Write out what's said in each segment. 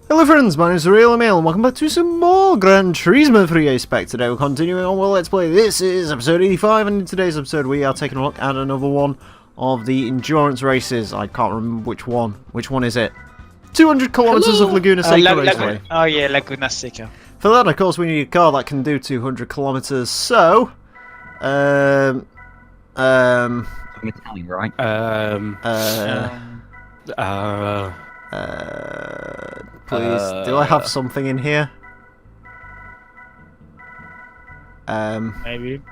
Hello friends, my name is Real Emile and welcome back to some more Gran Turismo 3 Spec. Today we're continuing on with Let's Play. This is episode 85 and in today's episode we are taking a look at another one of the endurance races. I can't remember which one. Which one is it? 200 kilometers of Laguna Seca Raceway. Oh yeah, Laguna Seca. For that, of course, we need a car that can do 200 kilometers. So, I'm Italian, right? please, do I have something in here? Maybe.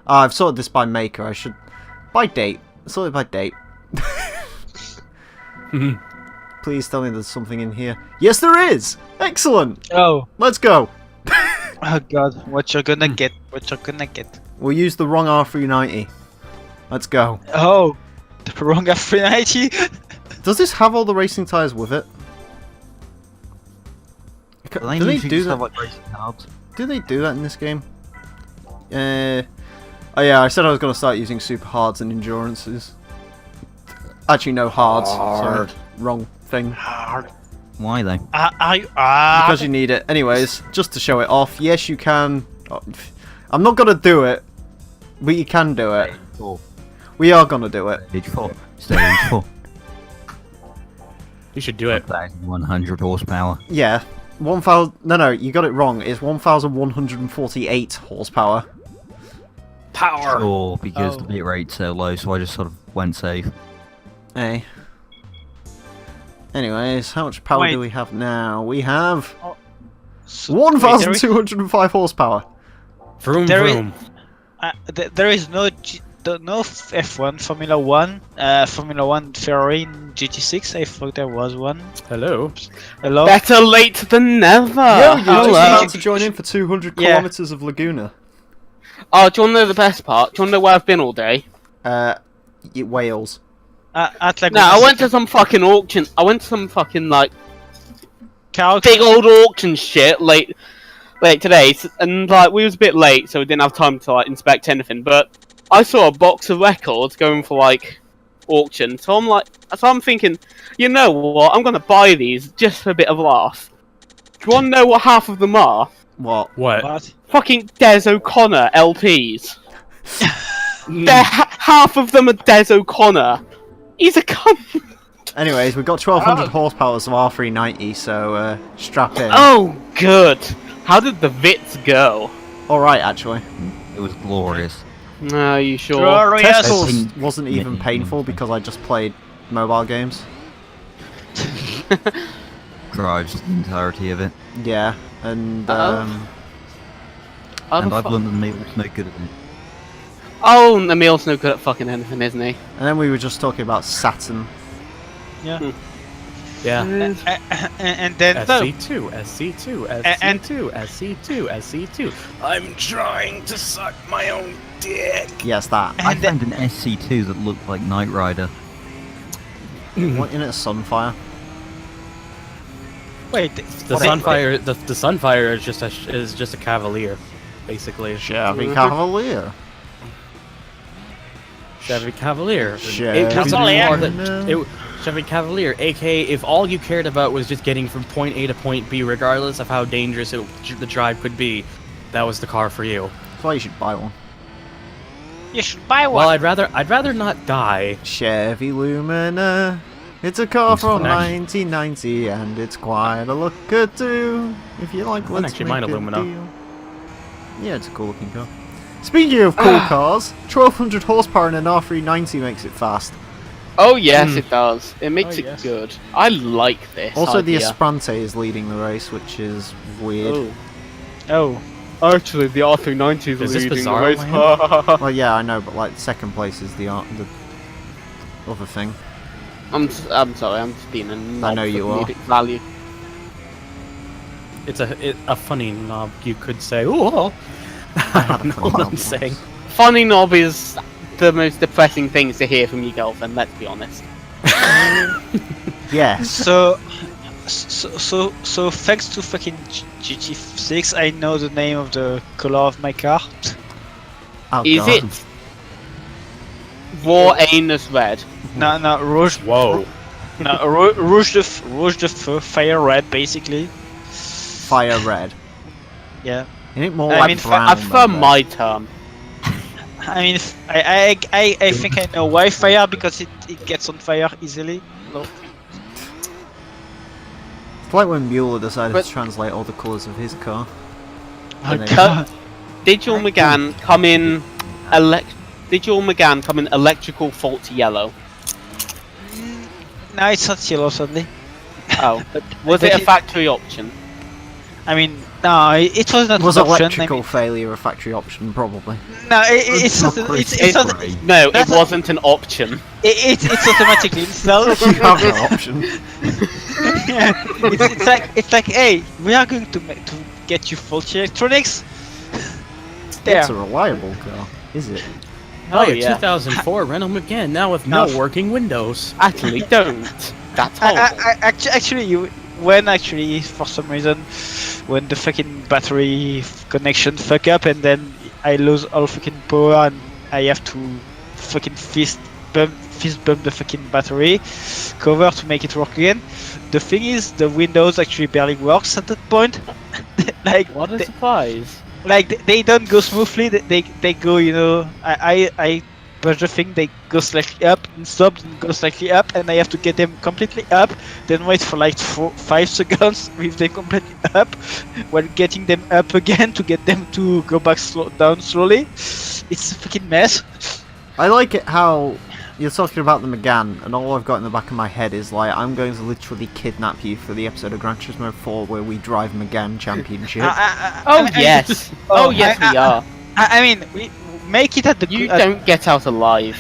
I've sorted this by maker. I should by date. Sorted by date. Please tell me there's something in here. Yes, there is. Excellent. Oh. Let's go. Oh god, what you're gonna get? What you're gonna get? We'll use the wrong R390. Let's go. Oh, the wrong F390. Does this have all the racing tires with it? Do they do that? Like racing cards? Do they do that in this game? Oh yeah, I said I was going to start using super hards and endurances. Actually, no hards. Sorry, wrong thing. Why though? Because you need it. Anyways, just to show it off. Yes, you can. I'm not going to do it, but you can do it. We are going to do it. Stage 4. Stage 4. You should do it. 1,100 horsepower. Yeah. 1,000. No, you got it wrong. It's 1,148 horsepower. Power! Sure, because the bit rate's so low, so I just sort of went safe. Hey. Anyways, how much power do we have now? We have 1,205 horsepower. Vroom There is- vroom. There is no F1 Formula 1, Formula 1 Ferrari in GT6. I thought there was one. Hello. Hello. Better late than never! Yo, you're just hello. about to join in for 200 Yeah. kilometers of Laguna. Oh, do you want to know the best part? Do you want to know where I've been all day? Wales. At Laguna No, I went Seca. to some fucking auction. I went to some fucking, like, Car big old auction shit late today. And, like, we was a bit late, so we didn't have time to, like, inspect anything. But I saw a box of records going for, like, auction. So I'm thinking, you know what? I'm going to buy these just for a bit of a laugh. Do you want to know what half of them are? What? What? Fucking Des O'Connor LPs. Half of them are Des O'Connor. He's a cunt. Anyways, we've got 1,200 horsepower of R390, so strap in. Oh, good. How did the Vits go? Alright, actually. It was glorious. Are you sure? Glorious. Test course think- wasn't even painful because I just played mobile games. Drives the entirety of it. Yeah, and And I've learned that Emil's no good at it. Oh, Emile's no good at fucking anything, isn't he? and then we were just talking about Saturn. Yeah. Yeah. And then SC2, SC2, SC2, SC2, SC2. I'm trying to suck my own dick. Yes, that. I found an SC2 that looked like Knight Rider. What in it? Sunfire. wait, The Sunfire, the Sunfire is just a Cavalier, basically. Chevy Cavalier. Chevy Cavalier. Chevy Cavalier. Chevy Cavalier, aka if all you cared about was just getting from point A to point B, regardless of how dangerous the drive could be, that was the car for you. That's why you should buy one. You should buy one. Well, I'd rather not die. Chevy Lumina. It's a car from Actually- 1990 and it's quite a looker too. If you like, I wouldn't let's actually make mind a a Lumina. deal. Yeah, it's a cool looking car. Speaking of cool cars, 1,200 horsepower in an R390 makes it fast. Oh yes, it does. It makes it yes. good. I like this. Also, the idea. Esprante is leading the race, which is weird. Oh. Actually, the R390 Is is this leading bizarre, the race. man? Well, yeah, I know, but like second place is the other thing. I'm sorry, I'm just being a knob. I know you for are. comedic value. It's a funny knob, you could say. Oh, I don't know what I'm saying. Funny knob is the most depressing things to hear from your girlfriend. Let's be honest. Yes. So thanks to fucking GT6, I know the name of the color of my car. Oh, Is God. it War Anus Red? No, Rouge. Whoa. No, rouge de feu, fire red, basically. Fire red. Yeah. Isn't it more I like mean, brown? I prefer than red? my term. I mean, I think I know why fire, because it gets on fire easily. No. It's like when Mueller decided But- to translate all the colours of his car. Oh, And then- God. Did your Megane come in electrical faulty yellow? No, it's not yellow suddenly. Oh, was it a factory option? I mean, no, it was not Was an option. electrical failure a factory option? Probably. No, it's not. It's not. No, it That's a- wasn't an option. It's automatically installed. You have no option. Yeah, it's like, hey, we are going to get you faulty electronics. There. It's a reliable car, is it? Oh, yeah. yeah, 2004 Renault Megane now with no No. working windows. Actually, don't. That's horrible. Actually, when for some reason, when the fucking battery connection fuck up and then I lose all fucking power and I have to fucking fist bump the fucking battery cover to make it work again. The thing is, the Windows actually barely works at that point. Like, What a surprise. they don't go smoothly. They go, you know, I push the thing, they go slightly up and stop, and go slightly up, and I have to get them completely up, then wait for like 5 seconds with them completely up, while getting them up again to get them to go back down slowly. It's a fucking mess. I like it how you're talking about the Megane, and all I've got in the back of my head is like, I'm going to literally kidnap you for the episode of Gran Turismo 4 where we drive Megane Championship. Oh, yes. Oh, yes, we are. I mean, we make it at the. You don't get out alive.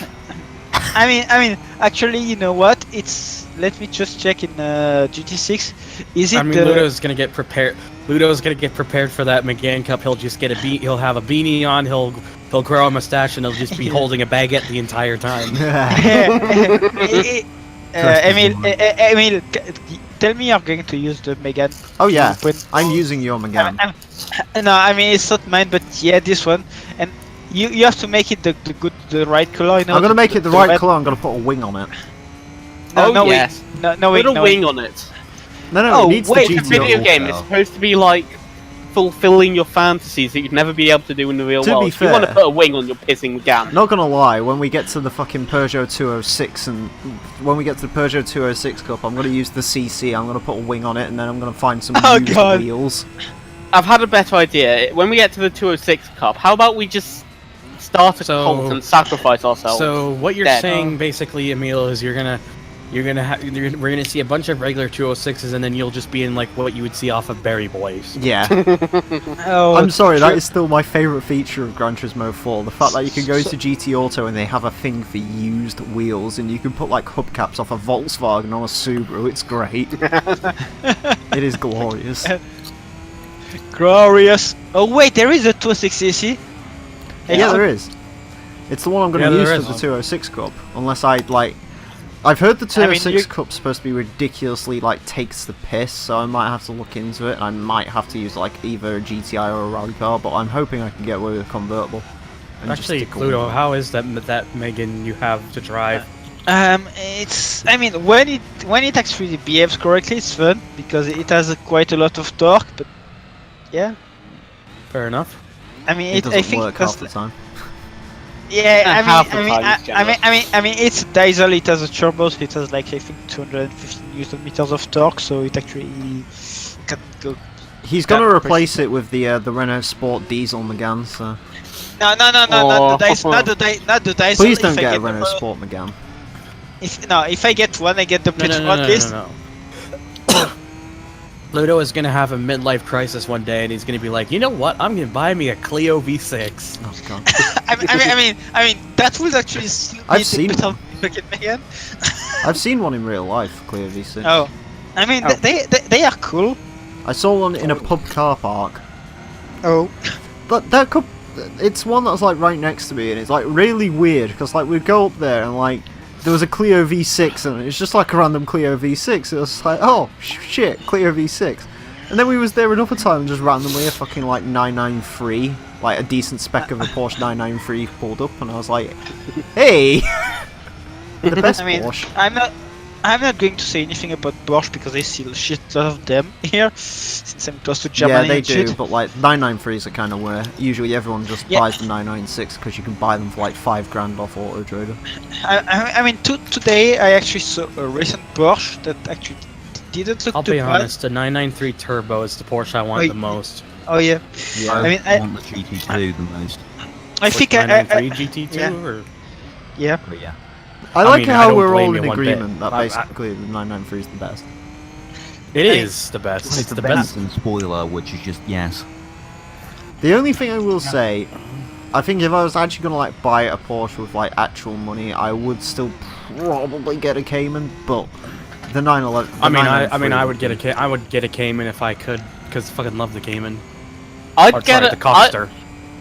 I mean, actually, you know what? It's. Let me just check in GT6. Is it? I mean, Ludo's gonna get prepared. Ludo's gonna get prepared for that Megane Cup. He'll just get he'll have a beanie on. He'll grow a mustache and he'll just be holding a baguette the entire time. Emile, tell me you're going to use the Megane. Oh yeah, When- I'm using your Megane. No, I mean it's not mine, but yeah, this one. And you have to make it the right color. You know, I'm gonna make it the right red- colour, I'm gonna put a wing on it. No, Oh, no yes. wing. No wing. Put a no wing on it. No, Oh, it needs wait, the It's a GTO video look game. now. It's supposed to be like fulfilling your fantasies that you'd never be able to do in the real To be world. If you want to fair- put a wing on your pissing Megane. Not gonna lie, when we get to the fucking Peugeot 206 and when we get to the Peugeot 206 Cup, I'm gonna use the CC, I'm gonna put a wing on it, and then I'm gonna find some Oh, used God. wheels. I've had a better idea. When we get to the 206 Cup, how about we just start a So- cult and sacrifice ourselves? So what you're Dead. saying basically, Emile, is we're gonna see a bunch of regular 206s, and then you'll just be in like what you would see off of Berry Boys. Yeah. Oh, I'm sorry, sure. that is still my favourite feature of Gran Turismo 4. The fact that you can go to GT Auto and they have a thing for used wheels, and you can put like hubcaps off a Volkswagen on a Subaru, it's great. It is glorious. glorious. Oh wait, there is a 260cc. Yeah, there is. It's the one I'm going Yeah, to there use is for the one. 206 Cup, unless I like. I've heard the I mean, 206 you- Cup's supposed to be ridiculously like takes the piss, so I might have to look into it. I might have to use like either a GTI or a rally car, but I'm hoping I can get away with a convertible. And just Actually, stick a wing Ludo, on it. how is that Megan you have to drive? It's. I mean, when it actually behaves correctly, it's fun because it has quite a lot of torque. But yeah, Fair enough. I mean, It I doesn't think work half the time. yeah, And half the time it's I mean, it's diesel. It has a turbo. So it has like I think 215 Newton meters of torque. So it actually can go. He's going to Yeah, replace it with the Renault Sport diesel Megane, so No, not the diesel. Not the diesel. please don't if I get a the Renault pro- Sport Megane. If I get one, I get the No, petrol no, at least. no. Ludo is gonna have a midlife crisis one day, and he's gonna be like, you know what? I'm gonna buy me a Clio V6. Oh god. I mean, that would actually suit I've me seen better one. than fucking Megane. I've seen one in real life, Clio V6. Oh, I mean, Oh. they are cool. I saw one in a pub car park. Oh, But that could, it's one that's like right next to me, and it's like really weird because like we'd go up there and like there was a Clio V6 and it's just like a random Clio V6. It was like, oh shit, Clio V6. And then we was there another time and just randomly a fucking like 993, like a decent spec of a Porsche 993 pulled up, and I was like, hey, the best I mean, Porsche. I'm not. I'm not going to say anything about Porsche because I see a shit lot of them here, since I'm close to Germany. Yeah, they and do, shit. but like 993s are kind of where usually everyone just Yeah. buys the 996 because you can buy them for like $5,000 off Auto Trader. I mean, today I actually saw a recent Porsche that actually didn't look I'll too be bad. honest, the 993 Turbo is the Porsche I want Oh, the most. Oh yeah, Yeah. I mean, I want the GT2 the most. I think I 993 GT2 yeah. or yeah. But yeah. I I like mean, I how don't we're all blame in you one bit. agreement that I- basically the 993 is the best. it is the best. It's It's the the best. and spoiler, which is just yes. The only thing I will say, I think if I was actually gonna like buy a Porsche with like actual money, I would still probably get a Cayman, but the 911. I mean, I would get a Cayman if I could, because I fucking love the Cayman. I'd Or get sorry, a the Coster.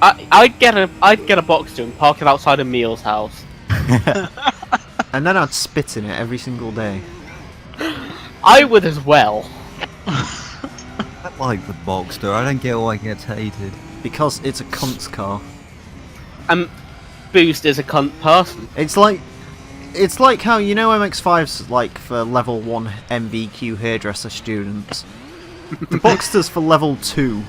I'd get a Boxster and park it outside of Emile's house. And then I'd spit in it every single day. I would as well. I like the Boxster. I don't get why it gets hated. Because it's a cunt's car. Boost is a cunt person. It's like how, you know, MX-5's like for level 1 MVQ hairdresser students. The Boxster's for level 2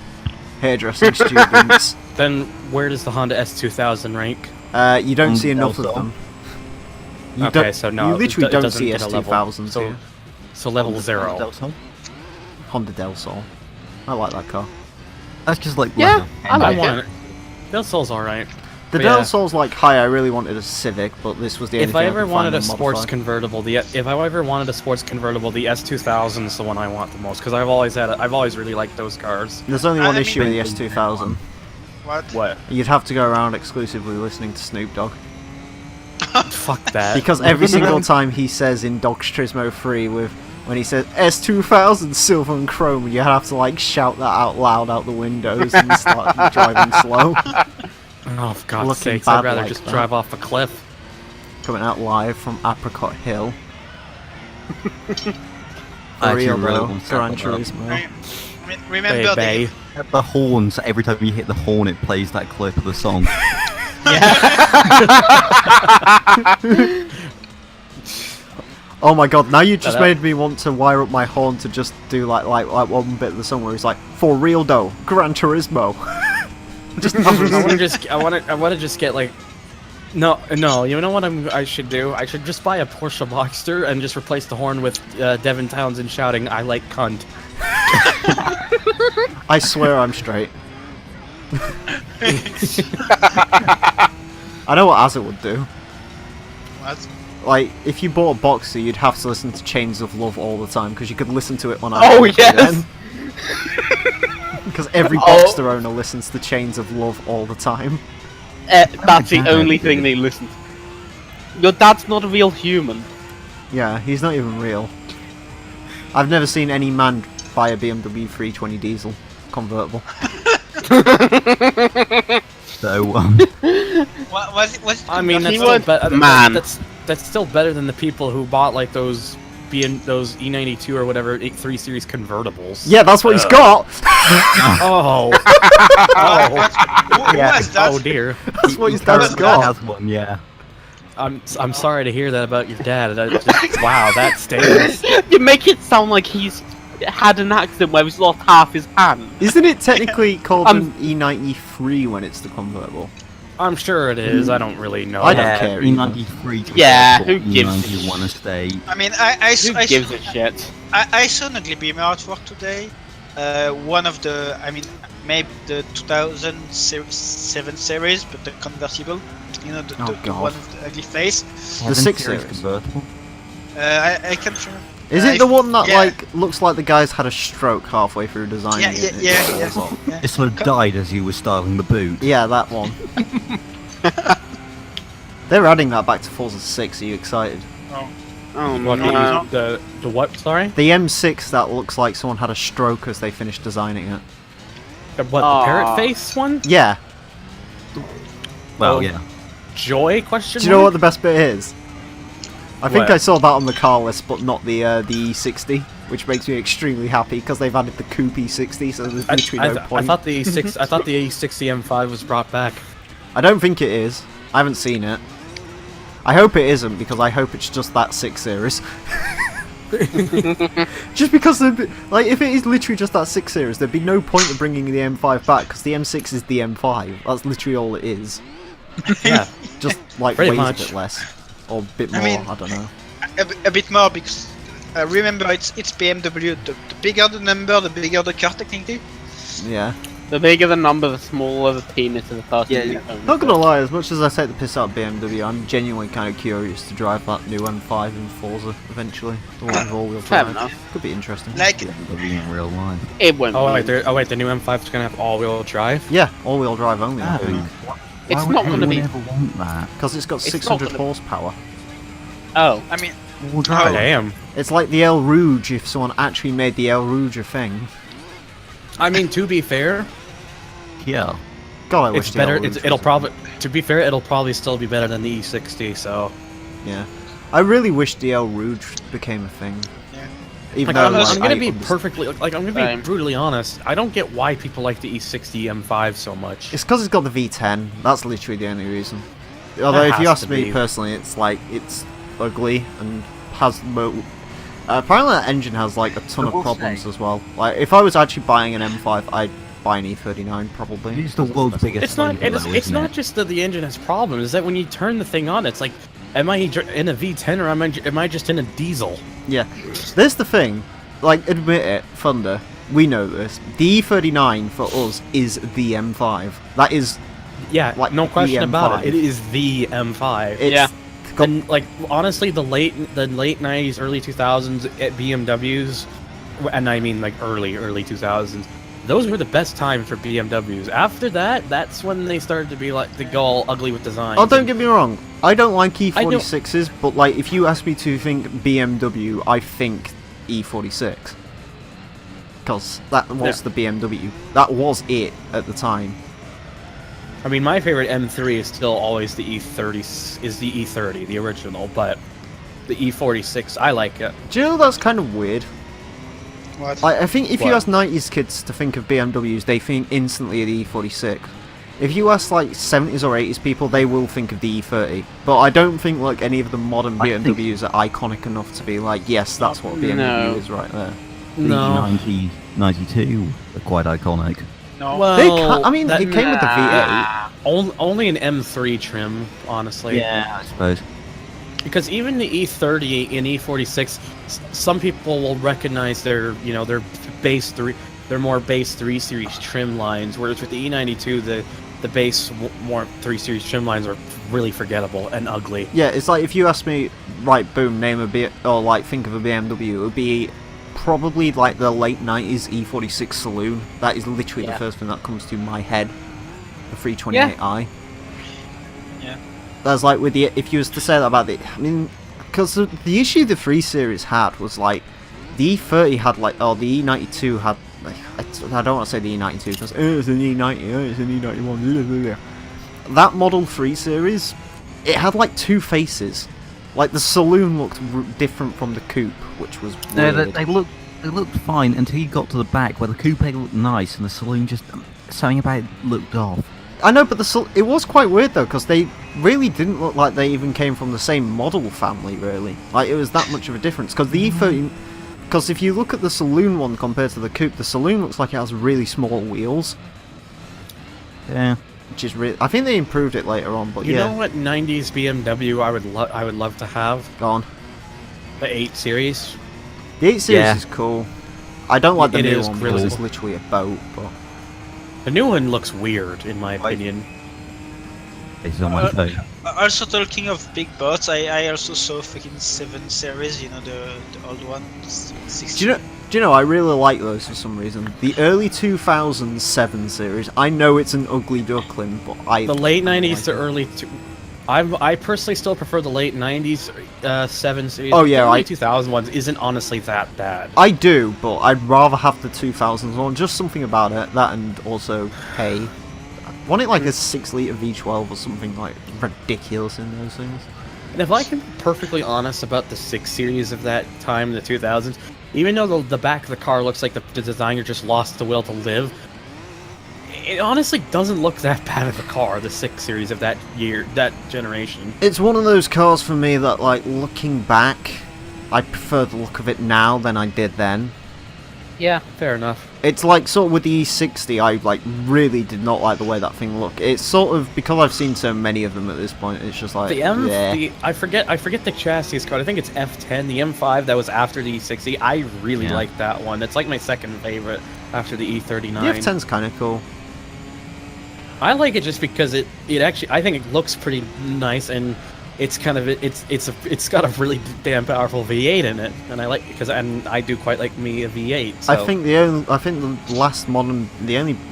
hairdressing students. Then where does the Honda S2000 rank? You don't see enough of Also. them. You Okay, don't, so no, you literally it don't doesn't see get a level. S2000s So, here. so level 0. Honda Del Sol. I like that car. That's just like Yeah, I I like want it. it. Del Sol's alright. The But Del yeah. Sol's like, hi, I really wanted a Civic, but this was the only If thing I I ever could wanted find a on sports modified. convertible, the S2000 is the one I want the most because I've always really liked those cars. There's only I one mean- issue with the S2000. What? What? You'd have to go around exclusively listening to Snoop Dogg. Fuck that. Because every single time he says in Gran Turismo 3 when he says S2000 silver and chrome, you have to like shout that out loud out the windows and start driving slow. Oh, for God's Looking sakes, bad I'd rather like just that. drive off a cliff. Coming out live from Apricot Hill. I For real actually really though, want to Gran set that up. Turismo. Remember Bay. The horns, every time you hit the horn, it plays that clip of the song. Oh my god, now you just Shut up. made me want to wire up my horn to just do like one bit of the song where he's like, for real though, Gran Turismo. Just I want to just get like, no, you know what I should do? I should just buy a Porsche Boxster and just replace the horn with Devin Townsend shouting, "I like cunt." I swear I'm straight. I know what Azza would do. What? Like, if you bought a Boxer, you'd have to listen to Chains of Love all the time, because you could listen to it on Oh, yes! Because every Oh. Boxster owner listens to Chains of Love all the time. That's the dad only did. thing they listen to. Your dad's not a real human. Yeah, he's not even real. I've never seen any man buy a BMW 320 diesel convertible. So, What was it? Was it I mean, that's He still, would- man. that's still better than the people who bought like those those E92 or whatever 3 Series convertibles. Yeah, that's what he's got! Oh. Who was that? Oh dear. That's what his Current dad's dad got! has one, yeah. I'm sorry to hear that about your dad. Wow, that stings. You make it sound like he's had an accident where he's lost half his hand. Isn't it technically called an E93 when it's the convertible? I'm sure it is. I don't really know. I don't care either. E93 to Yeah, the who gives a E91 estate. I mean, I Who gives a shit? I saw an ugly beamer artwork today. One of the, I mean, maybe the 2007 series, but the convertible. You know, the Oh, God. one with the ugly face. The 6 Series Series. convertible. I can't remember. Is it the one that, yeah. like, looks like the guy's had a stroke halfway through designing Yeah, it? yeah. It sort of died as you were styling the boot. Yeah, that one. They're adding that back to Forza 6, are you excited? Oh What, no. the what? Sorry. The M6 that looks like someone had a stroke as they finished designing it. The Aw. parrot face one? Yeah. Well, Oh. yeah. Joy? Question. Do you know what mark? the best bit is? I think What? I saw that on the car list, but not the E60, which makes me extremely happy because they've added the Coupe E60, so there's literally no I point. thought the E6. I thought the E60 M5 was brought back. I don't think it is. I haven't seen it. I hope it isn't because I hope it's just that 6 Series. Just because, like, if it is literally just that 6 series, there'd be no point in bringing the M5 back, because the M6 is the M5. That's literally all it is. Yeah. Just, like, Pretty weighs much. a bit less. Or a bit more, I mean, I don't know. A bit more because remember it's BMW. The bigger the number, the bigger the car technically. Yeah. The bigger the number, the smaller the penis of the person. Yeah, who yeah. owns Not it. gonna lie, as much as I take the piss out of BMW, I'm genuinely kind of curious to drive that new M5 in Forza eventually. The one with all-wheel Fair drive. enough. Could be interesting. Like In real life. It won't. Oh be. wait, the new M5 is gonna have all-wheel drive. Yeah, all-wheel drive only, I No. think. It's Why would not gonna be. anyone ever want that? Because it's got It's 600 not gonna- horsepower. Oh, I mean, All Oh. drive. Damn. It's like the El Rouge if someone actually made the El Rouge a thing. I mean, to be fair, Yeah. God, I wish it's the better. El Rouge It'll was a probably, to be fair, it'll probably still be better than the E60. So, thing. Yeah. I really wish the El Rouge became a thing. Yeah. Even like, though, I'm like, gonna I be understand- perfectly, like, I'm gonna be Same. brutally honest. I don't get why people like the E60 M5 so much. It's because it's got the V10. That's literally the only reason. Although, if you has ask to me be. personally, it's like it's ugly and has apparently that engine has like a ton I of will problems say- as well. Like, if I was actually buying an M5, I'd buy an E39 probably. It's the world's biggest. It's not. flavor, It's, though, it's isn't not it? just that the engine has problems. It's that when you turn the thing on, it's like, am I in a V10 or am I just in a diesel? Yeah. There's the thing. Like, admit it, Thunder. We know this. The E39 for us is the M5. That is. Yeah, Like no the question about M5. it. It is the M5. It's Yeah. got- And like honestly, the late '90s, early 2000s at BMWs, and I mean like early 2000s, those were the best times for BMWs. After that, that's when they started to be like to go all ugly with design. Oh, don't get me wrong. I don't like E46s, but like if you ask me to think BMW, I think E46. Because that was the BMW. That was it at the time. I mean, my favorite M3 is still always the E30. Is the E30, the original, but the E46, I like it. Do you know that's kind of weird? what? I think if you What? ask 90s kids to think of BMWs, they think instantly of the E46. If you ask like 70s or 80s people, they will think of the E30. But I don't think like any of the modern I think- BMWs are iconic enough to be like, yes, that's what BMW No. is right there. The 92 are quite iconic. No. Well, They I mean, that- it came with the V8. only an M3 trim, honestly. Yeah, I suppose. Because even the E30 and E46, some people will recognize their more base 3 series trim lines, whereas with the E92, the base more 3 series trim lines are really forgettable and ugly. Yeah, it's like if you ask me, right, boom, name a B or like think of a BMW, it would be probably like the late 90s E46 Saloon. That is literally the Yeah. first thing that comes to my head. The 328i. Yeah. That's like with the if you was to say that about the, I mean, because the issue the 3 Series had was like the E30 had like, oh, the E92 had. Like, I don't want to say the E92 because it's an E90, it's an E91. That Model 3 Series, it had like 2 faces. Like the saloon looked different from the coupe, which was No, weird. they looked fine until you got to the back where the coupe looked nice and the saloon just something about it looked off. I know, but it was quite weird though, because they really didn't look like they even came from the same model family, really. Like, it was that much of a difference, because the E30... Because if you look at the saloon one compared to the coupe, the saloon looks like it has really small wheels, Yeah. which is really... I think they improved it later on, but You yeah, know what 90s BMW I would love to have? gone. The 8 Series. The 8 Series Yeah. is cool. I don't like the It new is one really because it's cool. literally a boat, but... The new one looks weird, in my opinion. It's on my phone. Also talking of big boats, I also saw fucking 7 series, you know, the old one. 16. Do you know, I really like those for some reason. The early 2007 series, I know it's an ugly duckling, but The late I 90s like to it. early... I personally still prefer the late 90s 7 series. Oh, yeah, the early I- 2000 ones isn't honestly that bad. I do, but I'd rather have the 2000s one. Just something about it. That and also hay. Want it like a 6-litre V12 or something like ridiculous in those things. And if I can be perfectly honest about the 6 series of that time, the 2000s, even though the back of the car looks like the designer just lost the will to live, it honestly doesn't look that bad of a car, the 6 series of that year, that generation. It's one of those cars for me that, like, looking back, I prefer the look of it now than I did then. Yeah, fair enough. It's like sort of with the E60, I like really did not like the way that thing looked. It's sort of because I've seen so many of them at this point. It's just like I forget the chassis code. I think it's F10. The M5 that was after the E60. I really like that one. It's like my second favorite after the E39. The F10's kind of cool. I like it just because it actually, I think it looks pretty nice, and it's kind of it's got a really damn powerful V8 in it, and I like and I do quite like me a V8. So. I think the only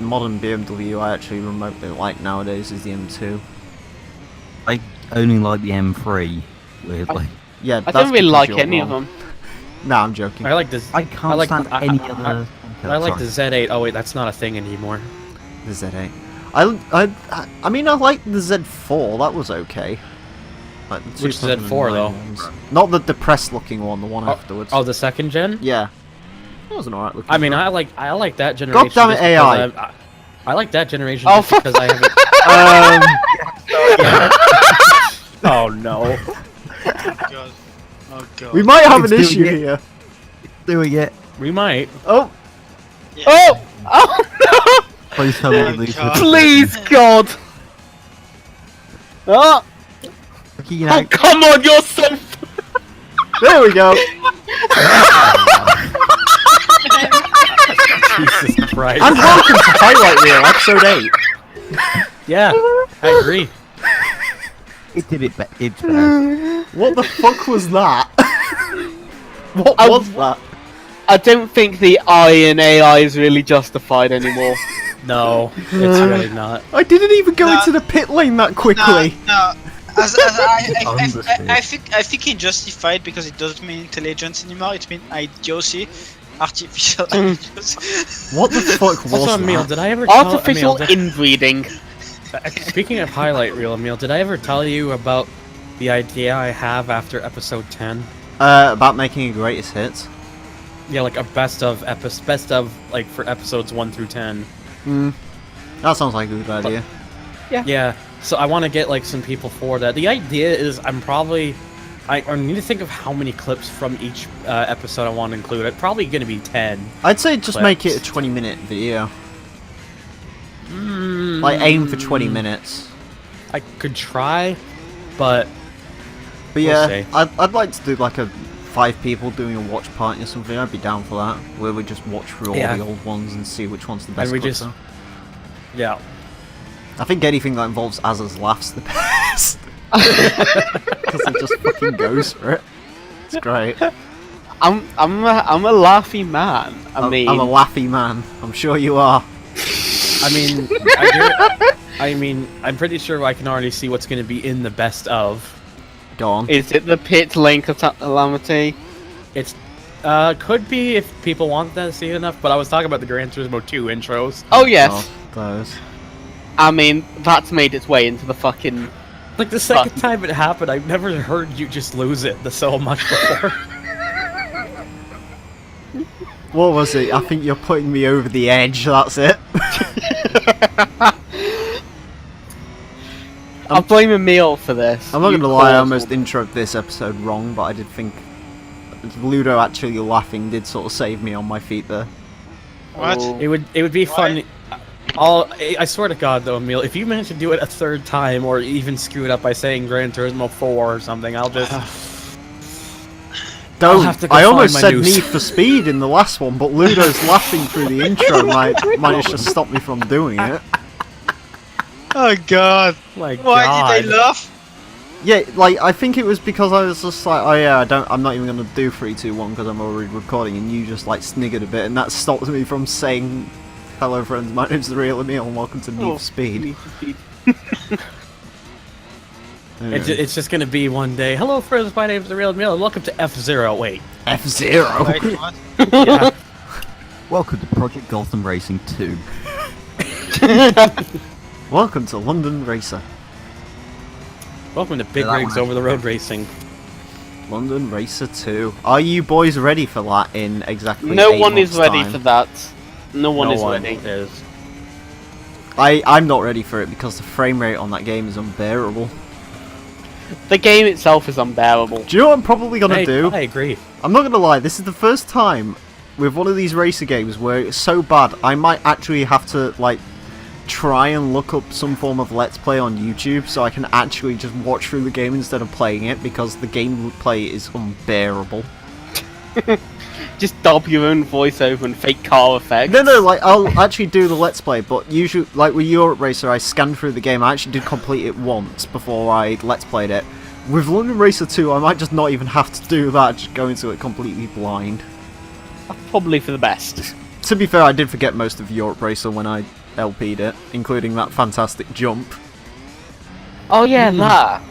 modern BMW I actually remotely like nowadays is the M2. I only like the M3, weirdly. Yeah, I don't really like any of them. No, I'm joking. I like this. I can't stand any other... I like the Z8. Oh wait, that's not a thing anymore. The Z8. I mean, I like the Z4. That was okay. Like, Which Z4 though? ones. Not the depressed looking one, the one afterwards. Oh, the second gen? Yeah. That was an alright looking. I mean, I like that generation. God damn it, AI! I like that generation Oh, just because I haven't. Oh no. God. Oh god. We might have It's an doing issue it. here. Doing it. We might. Oh, Yeah. Oh! Oh Please tell me Oh, you lose God. no! Please, God! Oh! You Oh, know, come on, you're so... there we go. Jesus Christ. And welcome to Highlight Reel, episode 8. Yeah, I agree. it did it it's better. What the fuck was that? What was that? I don't think the I in AI is really justified anymore. No, it's really not. I didn't even go No. into the pit lane that No, quickly. no. Understood. I think it's justified because it doesn't mean intelligence anymore. It means idiocy, artificial idiocy. What the fuck was Also, that? Emile, did I ever tell Artificial Emile, inbreeding. speaking of highlight reel, Emile, did I ever tell you about the idea I have after episode 10? About making a greatest hits. Yeah, like a best of like for episodes 1 through 10. That sounds like a good idea. Yeah, so I want to get like some people for that. The idea is I need to think of how many clips from each episode I want to include. It's probably going to be 10. I'd say just make it a clips. 20-minute video. Like, aim for 20 minutes. I could try, but But We'll yeah, see. I'd like to do like a 5 people doing a watch party or something. I'd be down for that. Where we just watch through all Yeah. the old ones and see which one's the best we clips just- are. yeah. I think anything that involves Azza's laughs the best. Because he just fucking goes for it. It's great. I'm a laughy man. I mean, I'm a laughy man. I'm sure you are. I mean, I'm pretty sure I can already see what's going to be in the best of. Go on. is it the pit lane calamity? It's could be if people want that to see it enough, but I was talking about the Gran Turismo 2 intros. Oh yes. Oh, those. I mean, that's made its way into the fucking. Like the second time it happened, I've never heard you just lose it so much before. What was it? I think you're putting me over the edge. That's it. I'll blame Emile for this. I'm not You gonna lie. I caused almost all- introed this episode wrong, but I did think Ludo actually laughing did sort of save me on my feet there. What? Oh. It would be fun. I swear to God though, Emile, if you manage to do it a third time or even screw it up by saying Gran Turismo 4 or something, I'll just Don't. have to go I find almost my said noose. Need for Speed in the last one, but Ludo's laughing through the intro might manage to stop me from doing it. Oh god. my Why God. did I laugh? Yeah, like I think it was because I was just like, oh yeah, I'm not even gonna do 3, 2, 1 because I'm already recording, and you just like sniggered a bit, and that stopped me from saying, "Hello friends, my name's the Real Emile, and welcome to Need for Speed." Need for Speed. Anyway. It's just gonna be one day. Hello, friends. My name's the Real Emile, and welcome to F-Zero. Wait. F-Zero. Wait, what? Yeah. Welcome to Project Gotham Racing 2. Welcome to London Racer. Welcome to Big That Rigs one. Over the Road Racing. London Racer 2. Are you boys ready for that in exactly No 8 one is months' ready time? for that. No one is ready. is. I'm not ready for it because the frame rate on that game is unbearable. The game itself is unbearable. Do you know what I'm probably gonna do? I agree. I'm not gonna lie, this is the first time with one of these racer games where it's so bad I might actually have to like try and look up some form of let's play on YouTube so I can actually just watch through the game instead of playing it, because the gameplay is unbearable. Just dub your own voiceover and fake car effects. No, like I'll actually do the let's play, but usually, like with Europe Racer, I scanned through the game. I actually did complete it once before I let's played it. With London Racer 2, I might just not even have to do that, just go into it completely blind. Probably for the best. To be fair, I did forget most of Europe Racer when I LP'd it, including that fantastic jump. Oh yeah, that.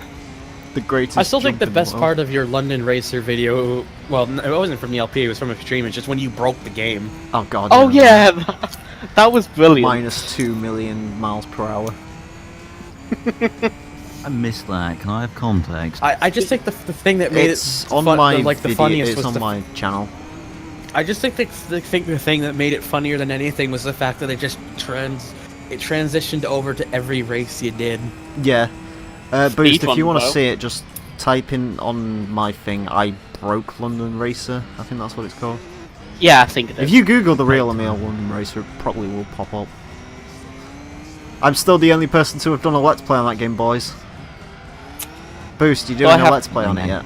The greatest. I still think jump the in best world. part of your London Racer video, well, it wasn't from the LP, it was from a stream, it's just when you broke the game. Oh god. Oh yeah, that was brilliant. Minus 2 million miles per hour. I missed that. Can I have context? I just think the thing that made It's it on fun, my like the video. funniest It's was on the, my channel. I just think the thing that made it funnier than anything was the fact that it just transitioned over to every race you did. Yeah. Boost, if one, you want to though. see it, just type in on my thing, I broke London Racer. I think that's what it's called. Yeah, I think it is. If you Google the real Emile London Racer, it probably will pop up. I'm still the only person to have done a let's play on that game, boys. Boost, you doing Well, I a have- let's play on it yet?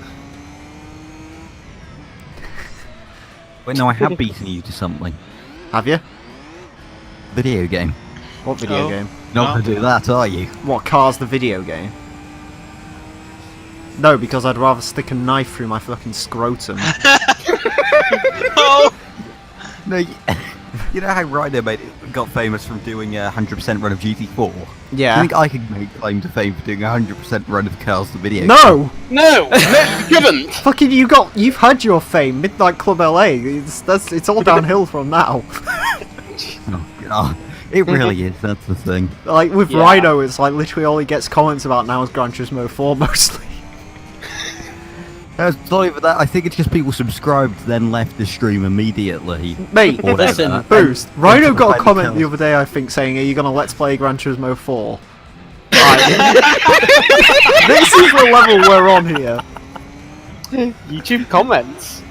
Wait, no, I have beaten you to something. Have you? Video game. What video Oh. game? Not gonna do that, are you? What, Cars the video game? No, because I'd rather stick a knife through my fucking scrotum. Oh! No, you know how Rhino got famous from doing a 100% run of GT4? I Yeah. think I could make claim to fame for doing a 100% run of Cars the video game. No! No, you couldn't. Fucking you've had your fame, Midnight Club LA. It's all downhill from now. Oh, God. It really is, that's the thing. Like with Yeah. Rhino, it's like literally all he gets comments about now is Gran Turismo 4 mostly. It's not even that, I think it's just people subscribed, then left the stream immediately. Mate, Or whatever. listen, Boost. And- Rhino and got a find comment kills. the other day, I think, saying, "Are you gonna let's play Gran Turismo 4?" This is the level we're on here. YouTube comments.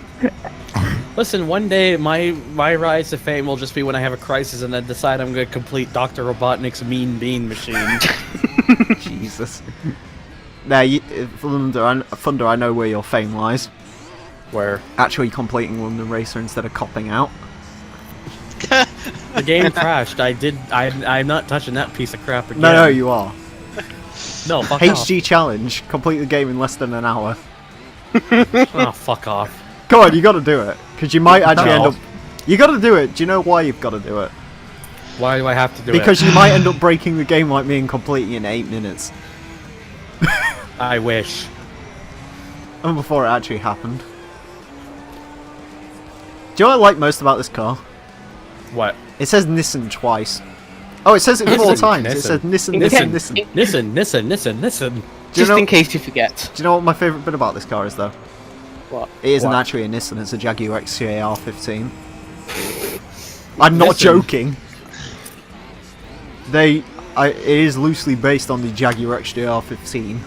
Listen, one day my rise to fame will just be when I have a crisis and then decide I'm going to complete Dr. Robotnik's Mean Bean Machine. Jesus. Now, Thunder, I know where your fame lies. Where Actually completing London Racer instead of copping out. the game crashed. I'm not touching that piece of crap again. No, you are. No, fuck HG challenge, complete the game in less than an hour. off. Oh, fuck off. Come on, you gotta do it. Because you might actually No. end up... You gotta do it. Do you know why you've gotta do it? Why do I have to do Because it? you might end up breaking the game like me and completing in 8 minutes. I wish. And before it actually happened. Do you know what I like most about this car? What? It says Nissan twice. Oh, it says it 4 Nissan, times. It Nissan. says Nissan, Nissan. Nissan, Nissan. Listen. Do you Just know- in case you forget. Do you know what my favourite bit about this car is, though? What? It isn't What? actually a Nissan, it's a Jaguar XJR 15. I'm not Listen. joking. It is loosely based on the Jaguar XJR 15.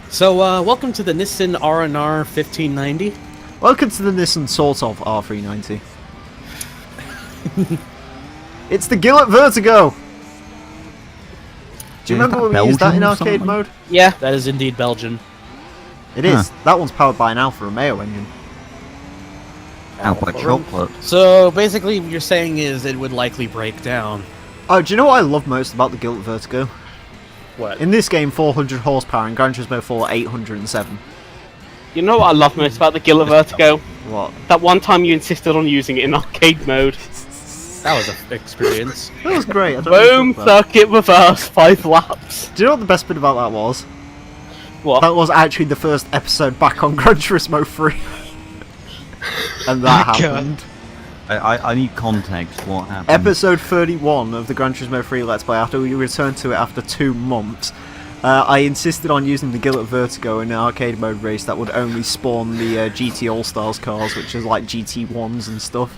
So, welcome to the Nissan R&R 1590. Welcome to the Nissan sort of R390. It's the Gillette Vertigo! Do you Is remember that when we used that in Belgian or arcade something? mode? Yeah. That is indeed Belgian. It is. That one's powered by an Alfa Romeo engine. Alpha chocolate. So, basically, what you're saying is it would likely break down. Oh, do you know what I love most about the Gillette Vertigo? What? In this game, 400 horsepower, in Gran Turismo 4, 807. You know what I love most about the Gillette Vertigo? What? That one time you insisted on using it in arcade mode. That was an experience. That was great. I don't really Boom, talk about circuit reverse, 5 laps. it. Do you know what the best bit about that was? What? That was actually the first episode back on Gran Turismo 3. And that Oh my God. happened. I need context, what happened? Episode 31 of the Gran Turismo 3 Let's Play, after we returned to it after 2 months. I insisted on using the Gillette Vertigo in an arcade mode race that would only spawn the GT All-Stars cars, which is like GT1s and stuff.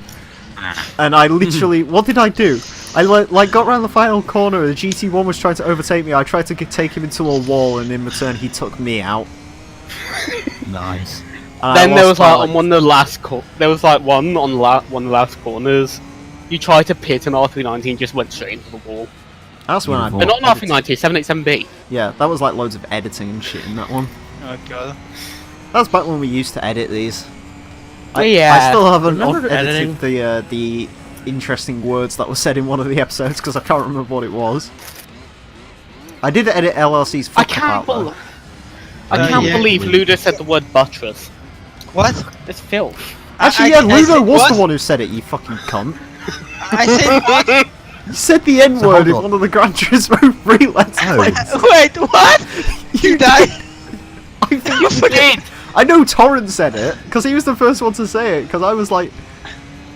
And I literally... what did I do? I like got around the final corner. The GT1 was trying to overtake me. I tried to take him into a wall, and in return, he took me out. Nice. And Then I there lost was like by, on one of the last there was like one on one of the last corners. You tried to pit an R390 just went straight into the wall. That's when I. Beautiful. But not an R390, 787B. Yeah, that was like loads of editing and shit in that one. Oh god. That was back when we used to edit these. I Yeah. still haven't Remember edited the interesting words that were said in one of the episodes because I can't remember what it was. I did edit LLC's I fuck can't out though. believe. I can't yeah. believe Ludo said the word buttress. What? It's filth. Actually, I yeah, Ludo said was what? the one who said it, you fucking cunt. I said what? You said the N So word hold in on. one of the Gran Turismo 3 Let's Oh. Plays. Wait, what? You died? I think You fucking... I know Torrent said it, because he was the first one to say it, because I was like...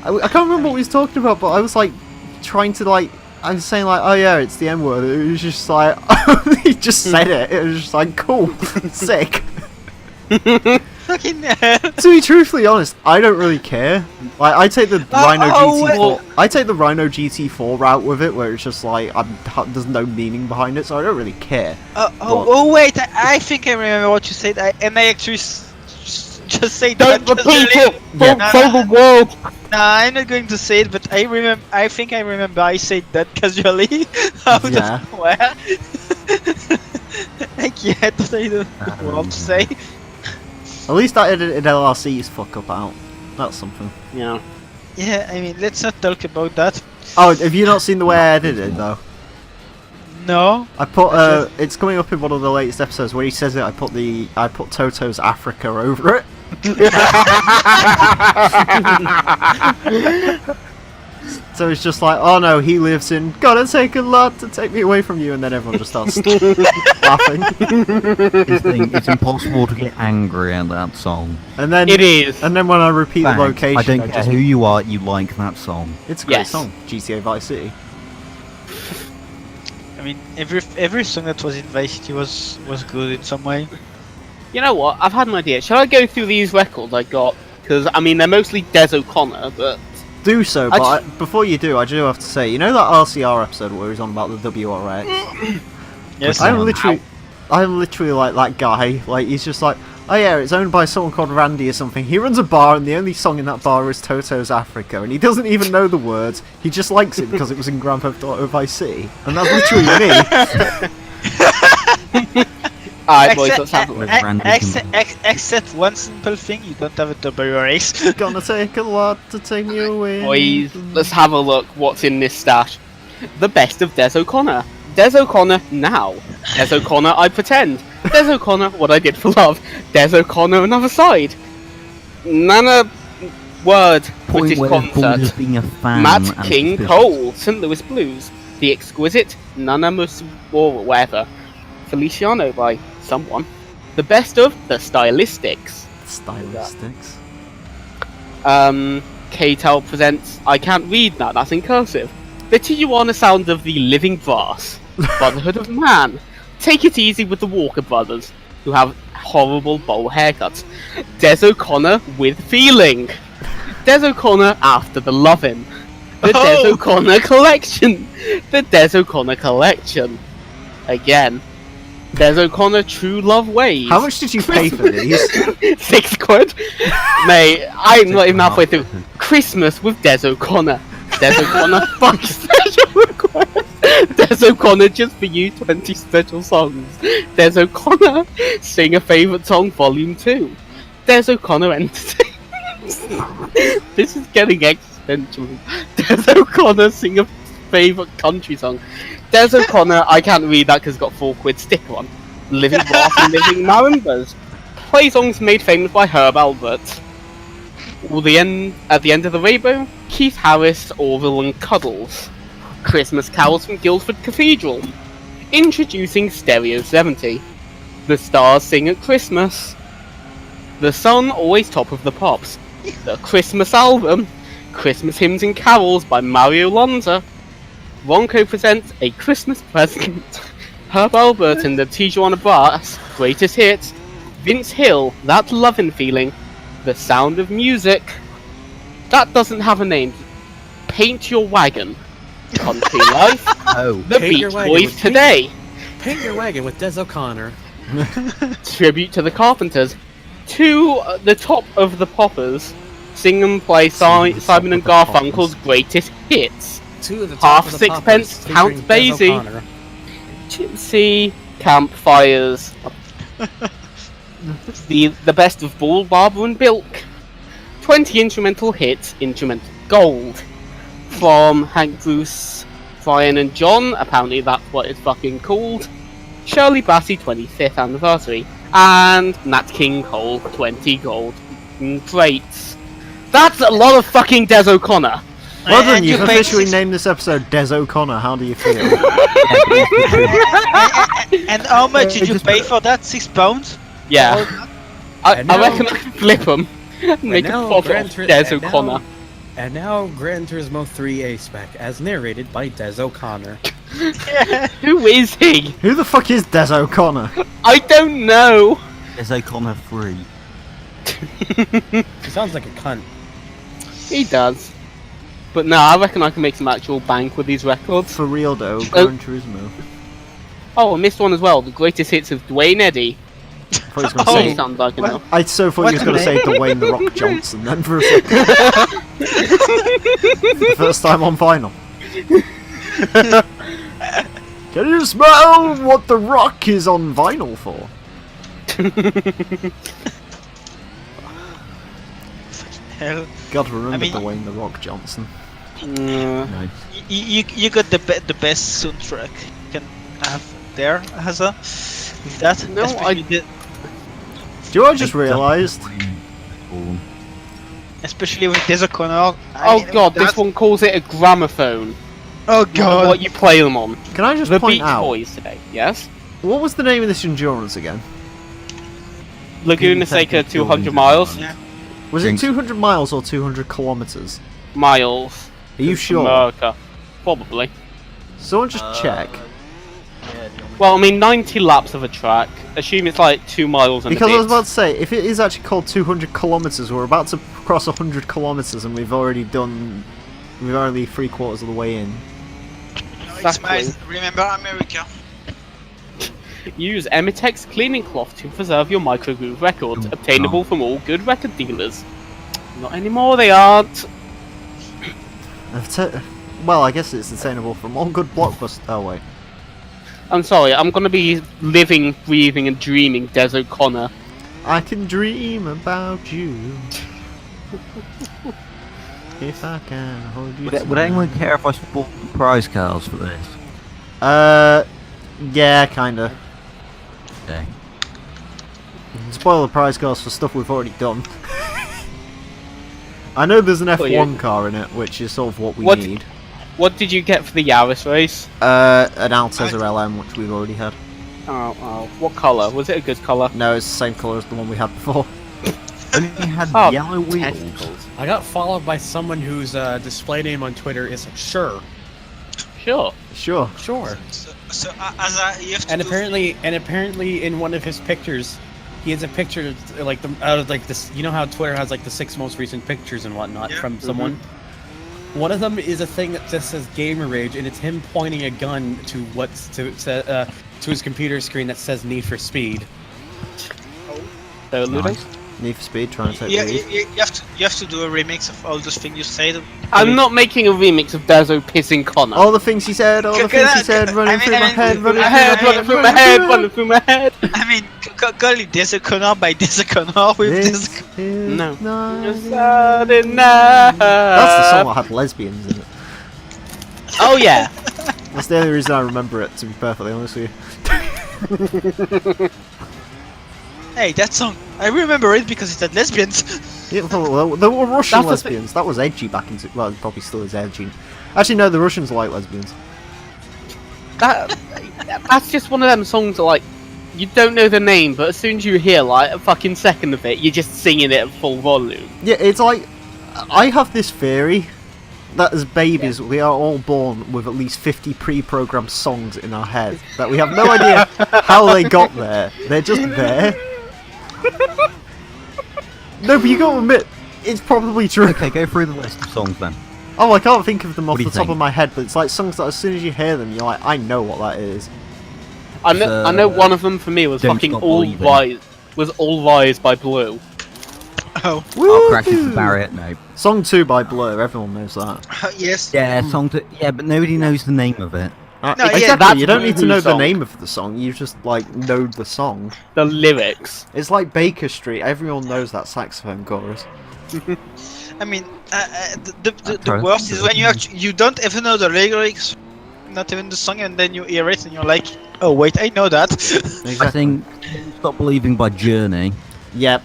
I can't remember what he was talking about, but I was like, trying to like... I was saying like, oh yeah, it's the N word. It was just like... he just said it. It was just like, cool. Sick. Fucking... To be truthfully honest, I don't really care. Like, I take the Rhino GT4. I take the Rhino GT4 route with it, where it's just like there's no meaning behind it, so I don't really care. wait, I think I remember what you said, and I actually just say Don't that repeat casually. it! Yeah. Don't say the word! No, I'm not going to say it, but I think I remember I said that casually out Yeah. of nowhere. I can't say the what to say. At least I edited LRC's fuck up out. That's something. Yeah. Yeah, I mean, let's not talk about that. Oh, have you not seen the way I edited it though? No. I put it's coming up in one of the latest episodes where he says it. I put Toto's Africa over it. So it's just like, oh no, he lives in. Gotta take a lot to take me away from you, and then everyone just starts laughing. It's impossible to get angry at that song. And then It is. And then when I repeat Thanks. the location, I don't care just, who you are, you like that song. it's a great Yes. song. GTA Vice City. I mean, every song that was in Vice City was good in some way. You know what? I've had an idea. Shall I go through these records I got? Because, I mean, they're mostly Des O'Connor, but... Do so, I but before you do, I do have to say, you know that RCR episode where he's on about the WRX? Yes. I'm literally like that guy. Like, he's just like, oh yeah, it's owned by someone called Randy or something. He runs a bar, and the only song in that bar is Toto's Africa, and he doesn't even know the words. He just likes it because it was in Grand Theft Auto Vice City, and that's literally me. Alright, boys, let's have a look. Except one simple thing, you don't have a WRX. Gonna take a lot to take me away. Boys, let's have a look what's in this stash. The best of Des O'Connor. Des O'Connor now. Des O'Connor I pretend. Des O'Connor what I did for love. Des O'Connor another side. Nana word Point British where concert. just being a fan. Matt and King suspicious. Cole, St. Louis Blues. The Exquisite, Nana Mus or whatever. Feliciano by someone. The best of the Stylistics. Stylistics. K-Tel presents I can't read that, that's in cursive. The Tijuana sound of the living brass. Brotherhood of Man. Take it easy with the Walker brothers, who have horrible bowl haircuts. Des O'Connor with feeling. Des O'Connor after the lovin'. The Des O'Connor collection. The Des O'Connor collection. Again. Des O'Connor True Love Ways. How much did you pay for these? £6. Mate, I'm not even halfway through. Christmas with Des O'Connor. Des O'Connor fuck special request. Des O'Connor just for you 20 special songs. Des O'Connor sing a favourite song volume 2. Des O'Connor entertains. This is getting existential. Des O'Connor sing a favourite country song. Des O'Connor, I can't read that because it's got £4 sticker on. Living Brass and Living Marimbas. Play songs made famous by Herb Albert. At the end of the rainbow, Keith Harris, Orville and Cuddles. Christmas carols from Guildford Cathedral. Introducing Stereo 70. The stars sing at Christmas. The sun always top of the pops. The Christmas album. Christmas hymns and carols by Mario Lanza. Ronco presents A Christmas Present. Herb Albert and the Tijuana Brass, greatest hits. Vince Hill, That Lovin' Feeling. The Sound of Music. That doesn't have a name. Paint Your Wagon. Country Life, Oh. The Paint your Beach wagon Boys with Today, Paint Your Wagon with Des O'Connor. Tribute to the Carpenters, to the Top of the Poppers, sing and play Sing the Simon and Top of the Garfunkel's greatest hits. Two of the Half top of the Sixpence, Poppers Count featuring Des Basie. O'Connor. Gypsy, Campfires, the best of Bull, Barber and Bilk, 20 instrumental hits, instrumental gold, from Hank Bruce, Brian and John, apparently that's what it's fucking called, Shirley Bassey 25th anniversary, and Nat King Cole 20 gold crates. That's a lot of fucking Des O'Connor. Well done, And you've you paid officially six- named this episode Des O'Connor. How do you feel? And how much did you Just pay put- for that? £6? Yeah. I And now- reckon I can flip them. Make a now profit Gran off Tur- Des and O'Connor. now- And now Gran Turismo 3 A-Spec, as narrated by Des O'Connor. Who is he? Who the fuck is Des O'Connor? I don't know. There's O'Connor 3. He sounds like a cunt. He does. But no, I reckon I can make some actual bank with these records. For real though, Gran Turismo. Oh, I missed one as well. The greatest hits of Dwayne Eddy. I thought he was gonna Oh. say. Sounds like enough. I so thought he was What's going to the say Dwayne the Rock Johnson then for a second. The first time on vinyl. Can you smell what the Rock is on vinyl for? Hell, God, remember I mean- Dwayne the Rock Johnson. No. you got the best soundtrack you can have there, Hazza. With that, No, especially, I- Do you know what I just realised? especially with Des O'Connor. Oh god, this one calls it a gramophone. Oh God. What you play them on. Can I just The point Beach out, Boys today, yes? what was the name of this endurance again? Laguna Seca 200 miles. Yeah. Was Jinx. it 200 miles or 200 kilometres? Miles. Are you sure? America. Probably. Someone just check. Well, I mean, 90 laps of a track. Assume it's like 2 miles and Because a I bit. was about to say, if it is actually called 200 kilometres, we're about to cross 100 kilometres and we've already 3/4 of the way in. It's Exactly. nice. Remember America. Use Emitex cleaning cloth to preserve your microgroove records, obtainable from all good record dealers. Not anymore, they aren't. Well, I guess it's attainable from all good blockbusters. Oh wait. I'm sorry, I'm gonna be living, breathing, and dreaming Des O'Connor. I can dream about you. If I can hold you. Would anyone care if I bought prize cards for this? Yeah, kinda. Okay. Spoil the prize cards for stuff we've already done. I know there's an F1 yeah. car in it, which is sort of what we What? need. What did you get for the Yaris race? An Altezza LM, which we've already had. Oh, what colour? Was it a good colour? No, it's the same colour as the one we had before. Only had Oh, yellow wheels. testicles. I got followed by someone whose display name on Twitter is Sure. Sure. Sure. Sure. So you have to And do- apparently in one of his pictures, he has a picture like out of like this. You know how Twitter has like the 6 most recent pictures and whatnot Yeah. from someone. One of them is a thing that just says Gamer Rage, and it's him pointing a gun to his computer screen that says Need for Speed. So, Ludo? Nice. Need for Speed, trying to take Yeah, the lead. you have to do a remix of all those things you said. I'm not making a remix of Dezo pissing Connor. All the things he said, all the things he said, running through my head, running through my head, running through my head. I mean, call it Des O'Connor by Des O'Connor with This this. is No. not Just enough. Saturday night. That's the song that had lesbians in it. Oh yeah. That's the only reason I remember it, to be perfectly honest with you. Hey, that song. I remember it because it had lesbians. Yeah, well, they were Russian That's the lesbians. That was edgy back in... Well, it probably still is edgy. Actually, no, the Russians like lesbians. That's just one of them songs that, like, you don't know the name, but as soon as you hear like a fucking second of it, you're just singing it at full volume. Yeah, it's like... I have this theory that as babies, we are all born with at least 50 pre-programmed songs in our head. That we have no idea how they got there. They're just there. No, but you gotta admit, it's probably true. Okay, go through the list of songs then. Oh, I can't think of them off What do the you top think? of my head, but it's like songs that as soon as you hear them, you're like, I know what that is. I know one of them for me was Don't fucking Stop All Believing. Rise. Was All Rise by Blue. Oh, I'll crash into Woohoo! the barrier. No. Song 2 by Blur, everyone knows that. yes. Yeah, song to. Yeah, but nobody knows the name of it. No, yeah, Exactly, that's you don't need to Blue know the song. name of the song, you just, like, know the song. The lyrics. It's like Baker Street, everyone knows that saxophone chorus. I mean, the Sorry. worst is when you don't even know the lyrics, not even the song, and then you hear it and you're like, oh wait, I know that. Exactly. I think Stop Believing by Journey. Yep,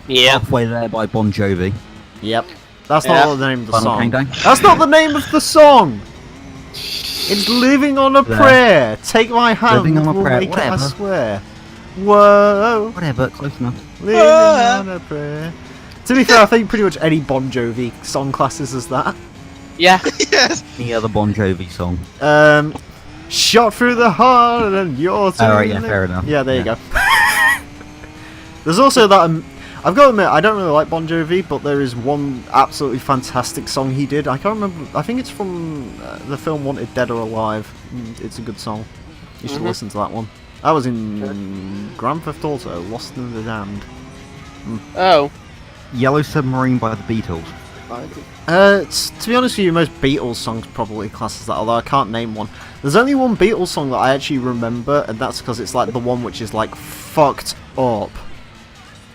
Yeah. Halfway There by Bon Jovi. yep. That's Yeah. not the name of the Final song. Countdown. That's not the name of the song! It's Living on a There. Prayer! Take my hand, Living on a we'll Prayer, make it, I whatever. swear. Whoa! Whatever, close enough. Living on a prayer. To be fair, I think pretty much any Bon Jovi song classes as that. Yeah. Yes. Any other Bon Jovi song? Shot through the heart and you're too Alright, yeah, late. fair enough. Yeah, there you go. There's also that, I've got to admit, I don't really like Bon Jovi, but there is one absolutely fantastic song he did. I can't remember, I think it's from the film Wanted Dead or Alive. It's a good song. You should listen to that one. That was in Grand Theft Auto, Lost in the Damned. Oh. Yellow Submarine by the Beatles. To be honest with you, most Beatles songs probably classes that, although I can't name one. There's only one Beatles song that I actually remember, and that's because it's like the one which is like fucked up.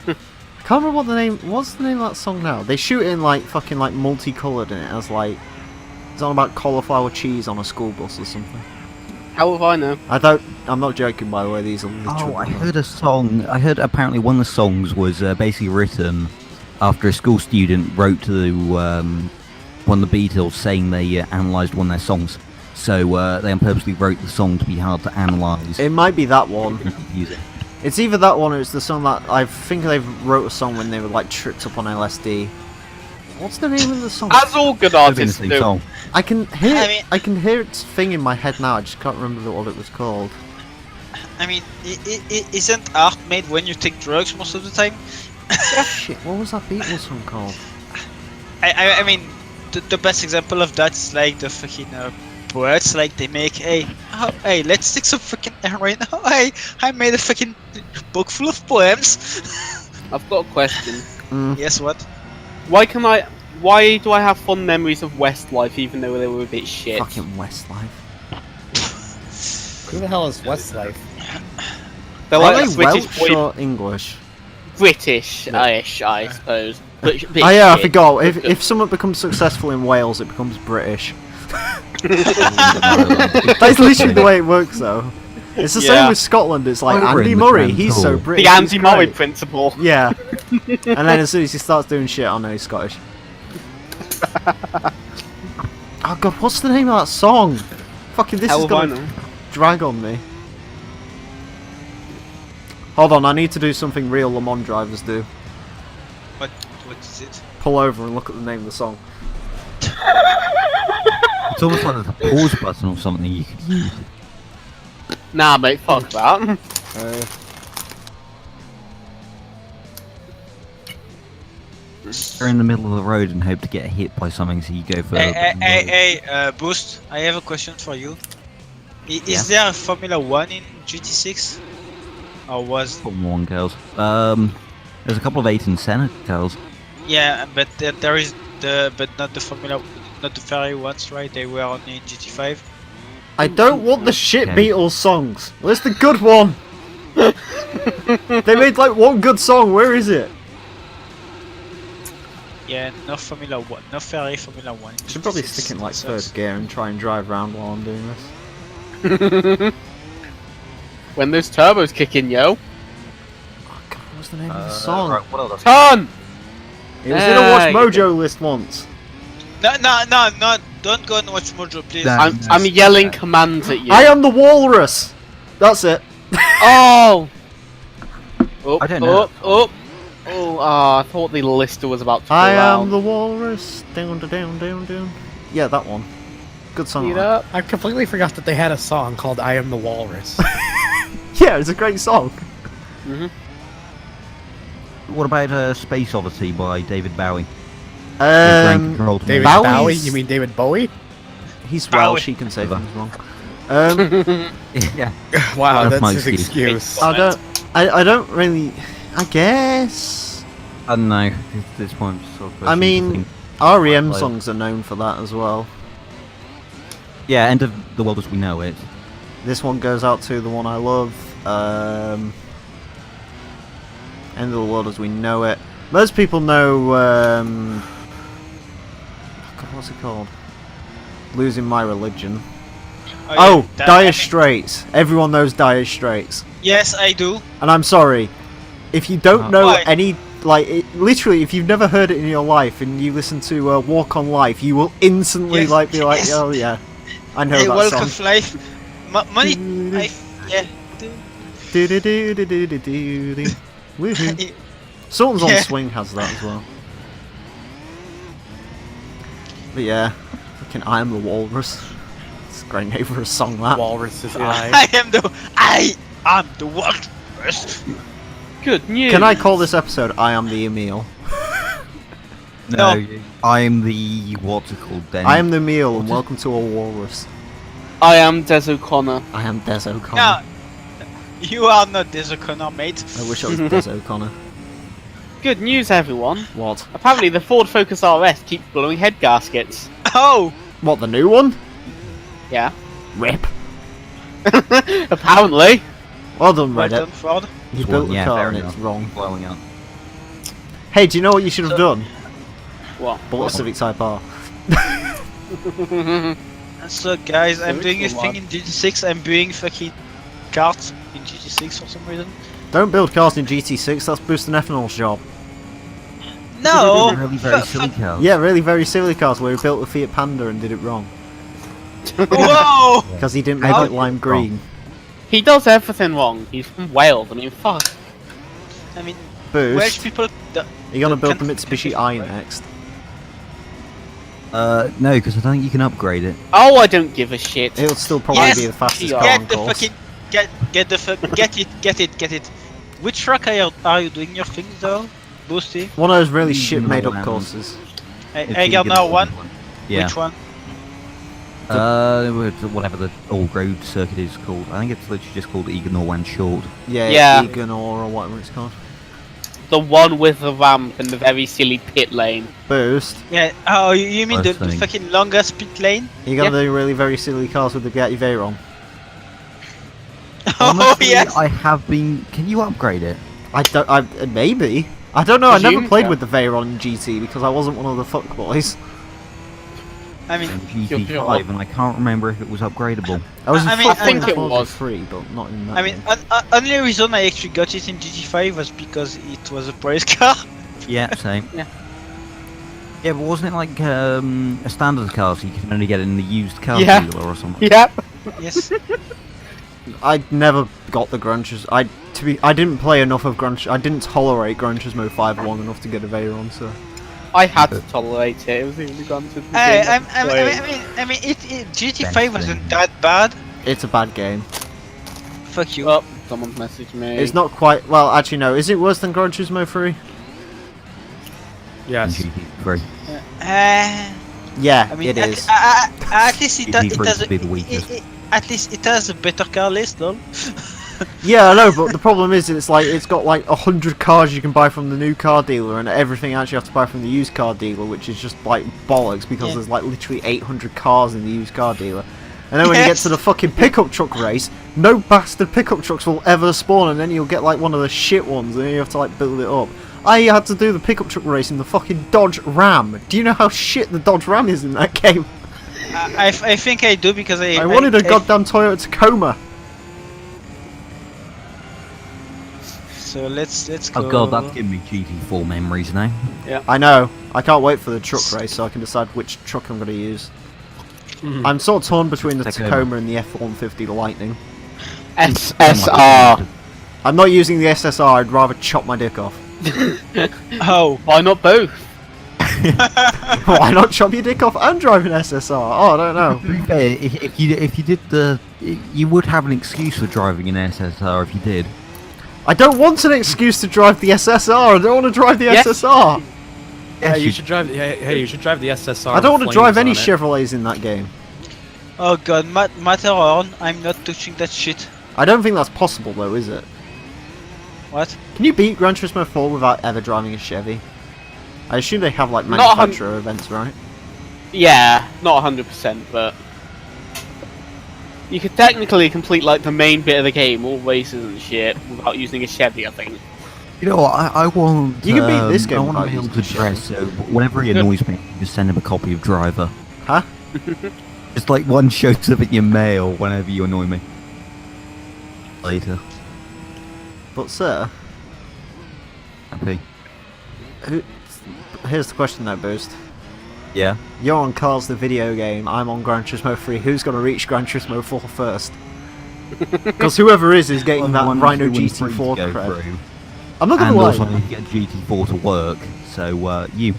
I can't remember what's the name of that song now? They shoot it in like fucking like multicoloured, and it has like, it's on about cauliflower cheese on a school bus or something. How will I know? I'm not joking, by the way, these are literal. Oh, I heard a song. I heard apparently one of the songs was basically written after a school student wrote to one of the Beatles saying they analysed one of their songs. So they purposely wrote the song to be hard to analyse. It might be that one. Music. It's either that one or it's the song that I think they wrote a song when they were like tripped up on LSD. What's the name of the song? As all good Could've been the artists same do. song. I can hear I mean- I can hear its thing in my head now. I just can't remember what it was called. I mean, isn't art made when you take drugs most of the time? Shit, what was that Beatles song called? I mean, the best example of that is like the fucking poets, like they make, hey, let's take some fucking heroin. Oh, hey, I made a fucking book full of poems. I've got a question. Yes, what? Why do I have fond memories of Westlife even though they were a bit shit? Fucking Westlife. Who the hell is Westlife? They're Are like they a British Welsh boy. or English? British-ish, I suppose. But bit Oh yeah, I shit. forgot. If someone becomes successful in Wales, it becomes British. That's literally the way it works, though. It's the same Yeah. with Scotland. It's like Over Andy in the Murray. Grand He's so Tour. British. The he's Andy Murray great. principle. Yeah. And then as soon as he starts doing shit, I know he's Scottish. Oh god, what's the name of that song? Fucking this How is will I gonna know? drag on me. Hold on, I need to do something real Le Mans drivers do. What is it? Pull over and look at the name of the song. It's almost like a pause button or something you could use. Nah, mate, fuck that. You're in the middle of the road and hope to get hit by something, so you go for. Boost, I have a question for you. Yeah. Is there a Formula 1 in GT6? Or was... Formula 1 girls. There's a couple of 8 and Senna girls. Yeah, but there is but not the Formula, not the Ferrari ones, right? They were only in GT5. I don't want the shit Okay. Beatles songs. Where's the good one? They made like one good song. Where is it? Yeah, no Formula 1, no Ferrari Formula 1. I should probably GT6. stick in like That third sucks. gear and try and drive around while I'm doing this. When those turbos kick in, yo. Oh god, what was the name of the song? Right, what else? Turn! It was in a Watch Hey. Mojo list once. No, don't go and watch Mojo, please. Nah. I'm yelling commands at you. I am the walrus. That's it. Oh! Up, I don't know. up. Oh, I thought the lister was about to go I out. am the walrus. Down, down, down, down. Yeah, that one. Good song. Speed that. up. I completely forgot that they had a song called "I Am the Walrus." Yeah, it's a great song. What about Space Odyssey by David Bowie? Brain-controlled David mode. Bowie's- Bowie? You mean David Bowie? He's Bowie. Welsh, he can say Whatever. things wrong. Um, Yeah. Wow, That's my that's his excuse. excuse. I don't really. I guess. I don't know. At this point, I'm sort of I pushing to mean, think- REM Like- songs are known for that as well. yeah, End of the World as We Know It. This one goes out to the one I love. End of the World as We Know It. Most people know. God, what's it called? Losing My Religion. Oh, yeah, Dire I think- Straits. Everyone knows Dire Straits. Yes, I do. And I'm sorry, if you don't know Why? any, like, literally, if you've never heard it in your life and you listen to Walk on Life, you will instantly, Yes, like, be like, yes. oh yeah, I know Hey, that Walk song. of Life. Money. Yeah. Do-do-do-do-do-do-do. Woohoo. Sultans on Yeah. Swing has that as well. But yeah, fucking I Am the Walrus. It's a great name for a song, that. Walrus's I eye. am the one. First. Good news. Can I call this episode I Am the Emile? No. I'm the what's it called then? I am the Emile and welcome to a walrus. I am Des O'Connor. I am Des O'Connor. No, you are not Des O'Connor, mate. I wish I was Des O'Connor. Good news, everyone. What? Apparently, the Ford Focus RS keeps blowing head gaskets. Oh, What, the new one? Yeah. Rip. Apparently. Well done, well Reddit. done, Ford. You Well, built the yeah, car fair and enough. it's wrong. Blowing up. Hey, do you know what you should have done? What? Bought a Civic Type R. So guys, I'm So doing a it's a thing lot. in GT6. I'm doing fucking carts in GT6 for some reason. Don't build cars in GT6, that's boosting ethanol's job. No. Really very silly cars. Yeah, really very silly cars where he built the Fiat Panda and did it wrong. Whoa. Because he didn't How make it did lime it wrong? green. He does everything wrong. He's from Wales. I mean, fuck. I mean, Welsh Boost. people. You're gonna build the can- Mitsubishi can- i next. No, because I don't think you can upgrade it. Oh, I don't give a shit. It'll still probably Yes! be the fastest Get car on Get the course. fucking get it. Which track are you doing your thing though, Boosty? One of those really Egan shit made up Land. courses. It's I got Egan now one. Yeah. Which one? Whatever the old road circuit is called. I think it's literally just called Egan or One Short. Yeah, Yeah. Egan or whatever it's called. The one with the ramp and the very silly pit lane. Boost. Yeah. Oh, you mean the First thing. fucking longest pit lane? You're gonna do really very silly cars with the Bugatti Veyron. Oh Honestly, yes. I have been. Can you upgrade it? I don't. Maybe. I don't know. I never Presume played so. with the Veyron in GT because I wasn't one of the fuckboys. I mean, In GT5, and I can't remember if it was upgradable. I was. I in mean, Ford I think it Ford was. free, but not in that. I mean, one. only reason I actually got it in GT5 was because it was a price car. Yeah, same. Yeah. Yeah, but wasn't it like a standard car, so you can only get it in the used car Yeah. dealer or something? Yep. Yes. I never got the Gran Turismo. I didn't play enough of Gran. I didn't tolerate Gran Turismo 5 long enough to get a Veyron. So I had to tolerate it. It was the only Gran Turismo I game I played. mean, GT5 wasn't that bad. it's a bad game. Fuck you. Oh, someone's messaged me. It's not quite. Well, actually, no. Is it worse than Gran Turismo 3? In Yes. GT3. Yeah, I mean, it is. at least it GT3 has would be the weakest. at least it has a better car list, though. Yeah, I know, but the problem is, it's like it's got like 100 cars you can buy from the new car dealer, and everything actually have to buy from the used car dealer, which is just like bollocks because Yeah. there's like literally 800 cars in the used car dealer. And then when you get Yes. to the fucking pickup truck race, no bastard pickup trucks will ever spawn, and then you'll get like one of the shit ones, and then you have to like build it up. I had to do the pickup truck race in the fucking Dodge Ram. Do you know how shit the Dodge Ram is in that game? I think I do because I wanted a goddamn Toyota Tacoma. So let's go. Oh god, that's giving me GT4 memories now. I know. I can't wait for the truck race so I can decide which truck I'm going to use. I'm sort of torn between the Tacoma. Tacoma and the F-150 Lightning. SSR. I'm not using the SSR, I'd rather chop my dick off. Oh, Why not both? Why not chop your dick off and drive an SSR? Oh, I don't know. To be fair, if you did you would have an excuse for driving an SSR if you did. I don't want an excuse to drive the SSR, I don't want to drive the Yes. SSR! Yeah, you should drive. Hey, you should drive the SSR. I don't want to with drive flames any on it. Chevrolets in that game. Oh god, Matterhorn, I'm not touching that shit. I don't think that's possible though, is it? What? Can you beat Gran Turismo 4 without ever driving a Chevy? I assume they have like Not manufacturer events, right? Yeah, not 100%, but you could technically complete like the main bit of the game, all races and shit, without using a Chevy, I think. You know what? I want. You can beat this game I want without to be able using to shit. dress. So whenever he annoys me, just send him a copy of Driver. Huh? Just like one shows up in your mail whenever you annoy me. Later. But sir, Happy. here's the question though, Boost. Yeah. You're on Cars the video game, I'm on Gran Turismo 3. Who's going to reach Gran Turismo 4 first? Because whoever is getting that Rhino GT4 cred. I'm not going And to also lie. need to get GT4 to work. So you.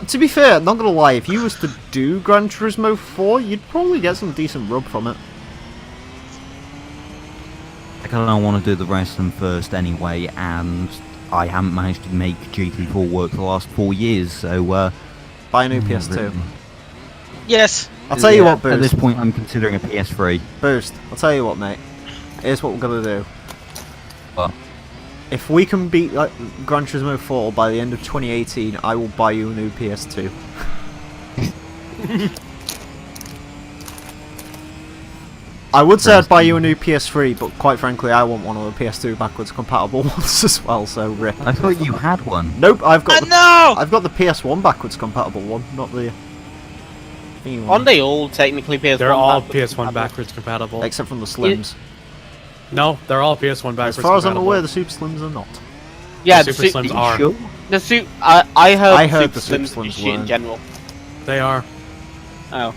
To be fair, not going to lie, if you was to do Gran Turismo 4, you'd probably get some decent rub from it. I kind of want to do the rest of them first anyway, and I haven't managed to make GT4 work for the last 4 years. So Buy a new PS2. Yes. I'll tell you what, At this Boost. point, I'm considering a PS3. Boost, I'll tell you what, mate. Here's what we're going to do. What? If we can beat like, Gran Turismo 4 by the end of 2018, I will buy you a new PS2. I would say I'd buy you a new PS3, but quite frankly, I want one of the PS2 backwards compatible ones as well. So rip. I thought you had one. Nope, I've got the, No! I've got the PS1 backwards compatible one, not the thingy one. Aren't they all technically PS1? They're all backwards PS1 compatible? backwards compatible. Except from the Slims. No, they're all PS1 backwards As far as I'm compatible. aware, the Super Slims are not. Yeah, The the Super Super Slims are. Sure. The suit. I heard the Super Super Slims Slims shit in weren't. general. They are. Oh.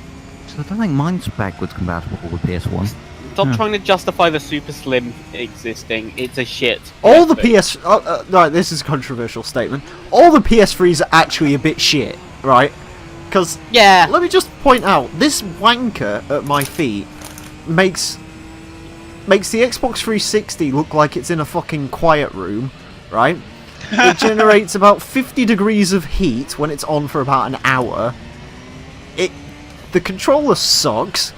So I don't think mine's backwards compatible with PS1. Stop Hmm. trying to justify the Super Slim existing. It's a shit. All the PS... right, this is a controversial statement. All the PS3s are actually a bit shit, right? Because, Yeah. let me just point out, this wanker at my feet makes the Xbox 360 look like it's in a fucking quiet room, right? It generates about 50 degrees of heat when it's on for about an hour. The controller sucks.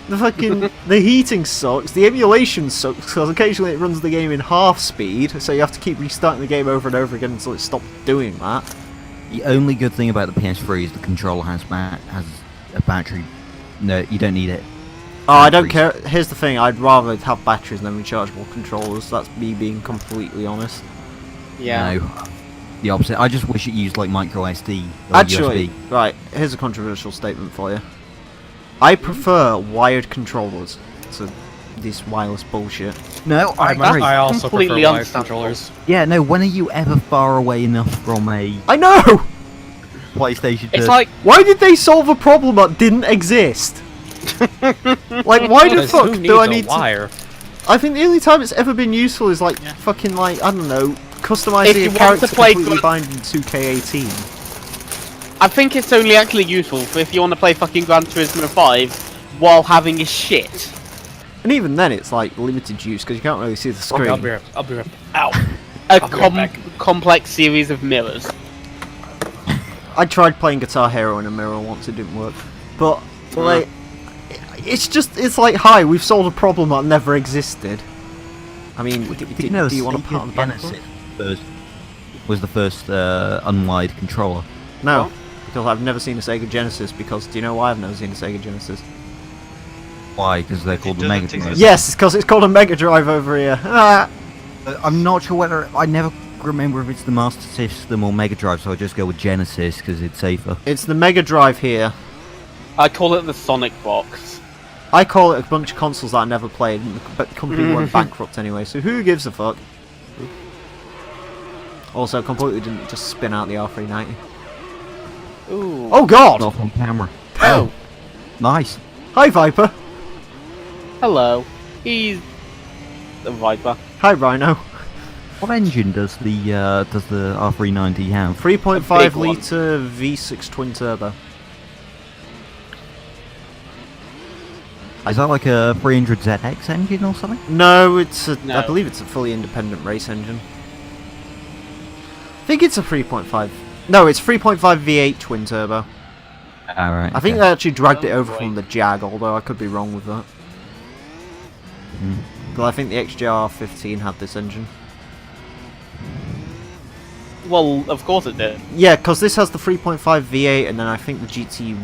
The heating sucks. The emulation sucks because occasionally it runs the game in half speed, so you have to keep restarting the game over and over again until it stops doing that. The only good thing about the PS3 is the controller has a battery. No, you don't need it. Oh, I don't care. Here's the thing: I'd rather have batteries than rechargeable controllers. That's me being completely honest. Yeah. No, the opposite. I just wish it used like micro SD or Actually, USB. right, here's a controversial statement for you. I prefer wired controllers to this wireless bullshit. No, I agree. I also prefer completely wired understandable. controllers. Yeah, no. When are you ever far away enough from a I know! PlayStation? It's to... like Why did they solve a problem that didn't exist? Like, why the Because fuck who needs do I a need to... wire? I think the only time it's ever been useful is like, fucking like, I don't know, customizing you a want character to play completely Gran- bind in 2K18. I think it's only actually useful if you want to play fucking Gran Turismo 5 while having a shit. And even then it's like limited use because you can't really see the Okay, screen. I'll be right. A I'll be right back. complex series of mirrors. I tried playing Guitar Hero in a mirror once, it didn't work. But, like, it's like, hi, we've solved a problem that never existed. I mean, Do you know do you want to Sega pat on the back for it? Genesis was the first unwired controller? No, What? because I've never seen a Sega Genesis, because do you know why I've never seen a Sega Genesis? Why? Because they're called the doesn't Mega Drive. exist. Yes, it's because it's called a Mega Drive over here. Ah! I'm not sure whether I never remember if it's the Master System or Mega Drive, so I just go with Genesis because it's safer. It's the Mega Drive here. I call it the Sonic Box. I call it a bunch of consoles that I never played, but the company went bankrupt anyway, so who gives a fuck? Also, completely didn't just spin out the R390. Ooh. Oh god! Off on camera. Oh. Nice. Hi Viper! Hello. He's a Viper. Hi Rhino. What engine does the R390 have? 3.5 big one. litre V6 twin turbo. Is that like a 300ZX engine or something? No, it's a. No. I believe it's a fully independent race engine. I think it's a 3.5 No, it's 3.5 V8 twin turbo. Alright. I think they actually dragged it over from the Jag, although I could be wrong with that. But I think the XJR15 had this engine. Well, of course it did. Yeah, because this has the 3.5 V8, and then I think the GT...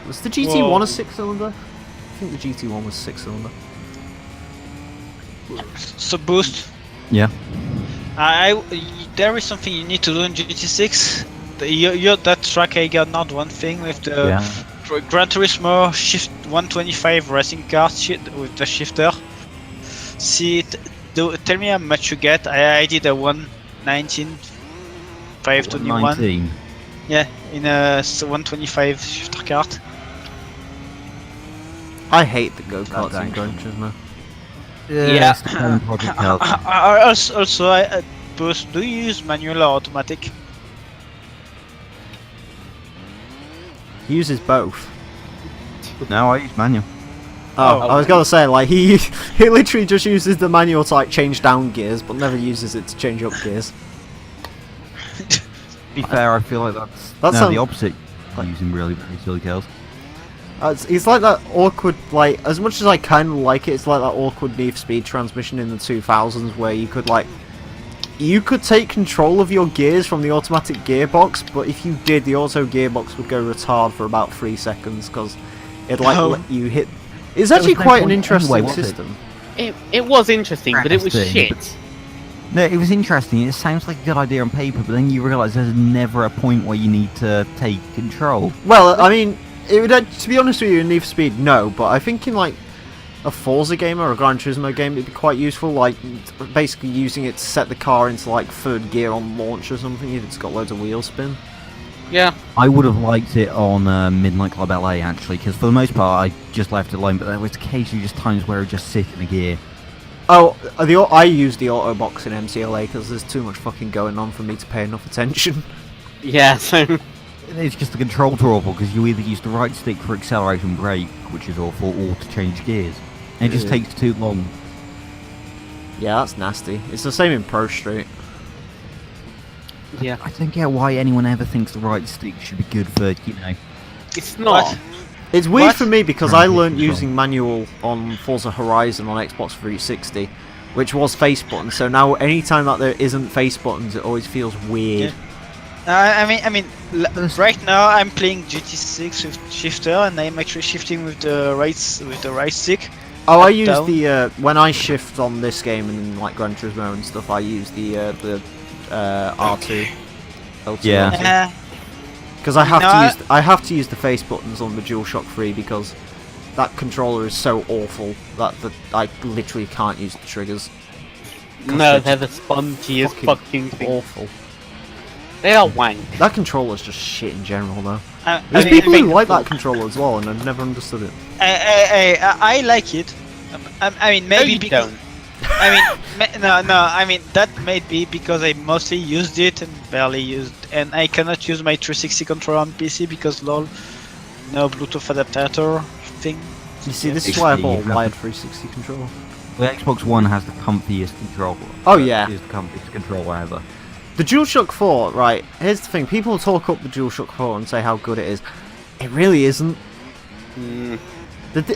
Was the GT1 a 6-cylinder? I think the GT1 was 6-cylinder. So boost. Yeah. There is something you need to do in GT6. That track I got not one thing with the Gran Turismo Shift 125 racing car with the shifter. See, tell me how much you get. I did a 119 521. 19. Yeah, in a 125 shifter kart. I hate the go-karts in Gran Turismo. Yeah. Project Cars. Also, Boost, do you use manual or automatic? He uses both. No, I use manual. Oh, I was gonna say, like, he literally just uses the manual to, like, change down gears, but never uses it to change up gears. To be fair, I feel like that's the opposite. Using really silly cars. It's like that awkward, like, as much as I kind of like it, it's like that awkward Need for Speed transmission in the 2000s where you could, like, you could take control of your gears from the automatic gearbox, but if you did, the auto gearbox would go retard for about 3 seconds because it'd, like, let you hit... It's actually quite an interesting system. It was interesting, but it was shit. No, it was interesting. It sounds like a good idea on paper, but then you realise there's never a point where you need to take control. Well, I mean, it would, to be honest with you, in Need for Speed, no, but I think in, like, a Forza game or a Gran Turismo game, it'd be quite useful, like, basically using it to set the car into, like, third gear on launch or something if it's got loads of wheel spin. Yeah. I would have liked it on Midnight Club LA, actually, because for the most part, I just left it alone, but there was occasionally just times where it would just sit in a gear. Oh, I use the auto box in MCLA because there's too much fucking going on for me to pay enough attention. Yeah, so... It's just the controls are awful, because you either use the right stick for acceleration and brake, which is awful, or to change gears. And it just takes too long. Yeah, that's nasty. It's the same in Pro Street. Yeah. I don't get why anyone ever thinks the right stick should be good for, you know... It's not. What? It's weird for me because I learned Control. using manual on Forza Horizon on Xbox 360, which was face buttons. So now, anytime that there isn't face buttons, it always feels weird. Right now I'm playing GT6 with shifter, and I'm actually shifting with the right stick. Oh, I use down. the when I shift on this game and like Gran Turismo and stuff. I use the R2. L2, Yeah. Because I have to use the face buttons on the DualShock 3 because that controller is so awful that I literally can't use the triggers. No, they're the spongiest fucking thing. Awful. They are wank. That controller's just shit in general, though. I There's mean, people who like that controller as well, and I've never understood it. I like it. I mean, maybe you because don't. I mean, no. I mean that may be because I mostly used it and barely used, and I cannot use my 360 controller on PC because lol, no Bluetooth adapter thing. You see, this is why I bought a Yeah. wired 360 controller. The Xbox One has the comfiest controller. Oh, yeah. It is the comfiest controller ever. The DualShock 4, right, here's the thing. People talk up the DualShock 4 and say how good it is. It really isn't.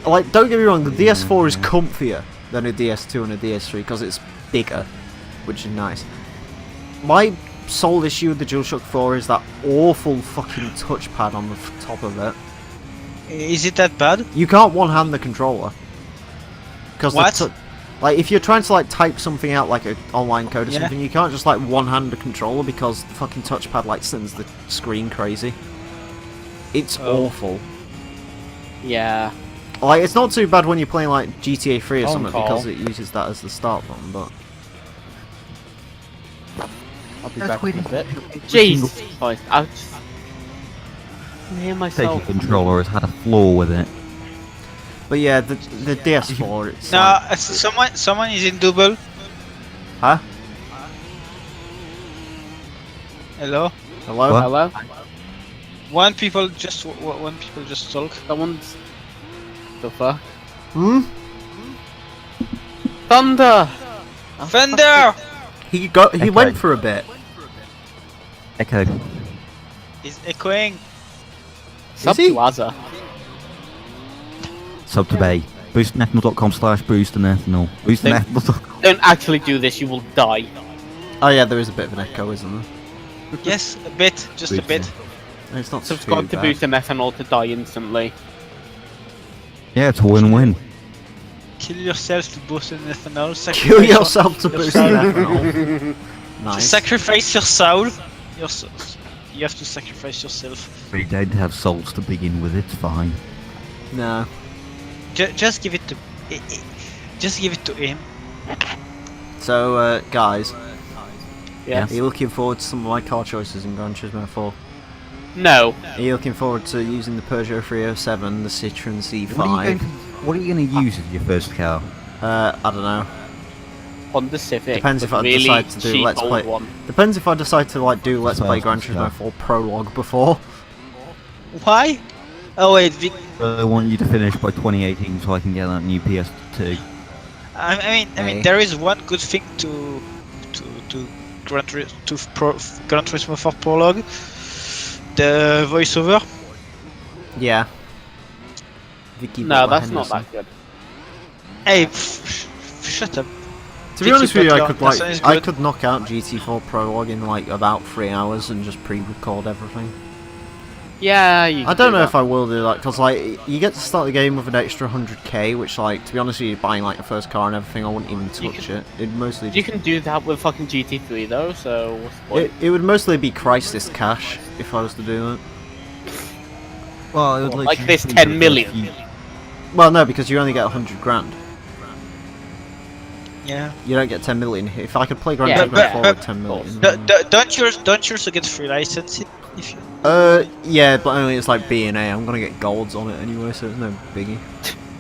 Like, don't get me wrong, the DS4 is comfier than a DS2 and a DS3 because it's bigger, which is nice. My sole issue with the DualShock 4 is that awful fucking touchpad on the top of it. Is it that bad? You can't one-hand the controller. Because What? like, if you're trying to, like, type something out, like, an online code or Yeah. something, you can't just, like, one-hand the controller because the fucking touchpad, like, sends the screen crazy. It's awful. Yeah. Like, it's not too bad when you're playing, like, GTA 3 or Phone something call. because it uses that as the start button, but... I'll be back in a bit. Jesus Christ. I just... I hear Take myself. controller has had a flaw with it. But yeah, the DS4, it's No, like- someone is in double. Huh? Hello. Hello? What? Hello? One people just talk. Someone's... The fuck? Hmm? Thunder! Thunder! He Okay. went for a bit. Echo. He's echoing. Sub he? to Azza. Sub to Bay. Boostandethanol.com/boost and ethanol. Boostandethanol.com. Don't actually do this, you will die. Oh yeah, there is a bit of an echo, isn't there? Yes, a bit, just a bit. It's not Subscribe too to bad. Boost and Ethanol to die instantly. Yeah, it's a win-win. Kill yourself to boost in ethanol. Kill sacrifice yourself to boost soul. ethanol. To Nice. sacrifice your soul. Your soul. You have to sacrifice yourself. We don't have souls to begin with, it's fine. No. Just give it to. Just give it to him. So, guys, Yes. are you looking forward to some of my car choices in Gran Turismo 4? No. Are you looking forward to using the Peugeot 307, the Citroen C5? What are you going to use as your first car? I don't know. Honda Civic. Depends if the I really decide to do cheap Let's old Play. One. Depends if I decide to do Let's Play Gran First Turismo car. 4 Prologue before. Why? Oh wait, I want you to finish by 2018 so I can get that new PS2. I mean, Hey. there is one good thing to Gran Turismo 4 Prologue. The voiceover. Yeah. Vicky No, Butler that's not Henderson. that good. Hey, shut up. To be honest with you, Vicky Butler, that is I good. could knock out GT4 Prologue in like about 3 hours and just pre-record everything. Yeah, you I don't know if I will do that because like you get to start the game with an extra 100k, which like to be honest with you, buying like a first car and everything, I wouldn't even You touch can- it. It'd mostly You just, can do that with fucking GT3 though, so what's the point? it would mostly be Crisis cash if I was to do that. Well, it would Like literally this be 10 the million. few- Well, no, because you only get 100 grand. Yeah. You don't get 10 million. If I could play Gran Yeah, Turismo 4 but- with 10 million. Don't you also get free license if you? Yeah, but only it's like B and A. I'm gonna get golds on it anyway, so it's no biggie.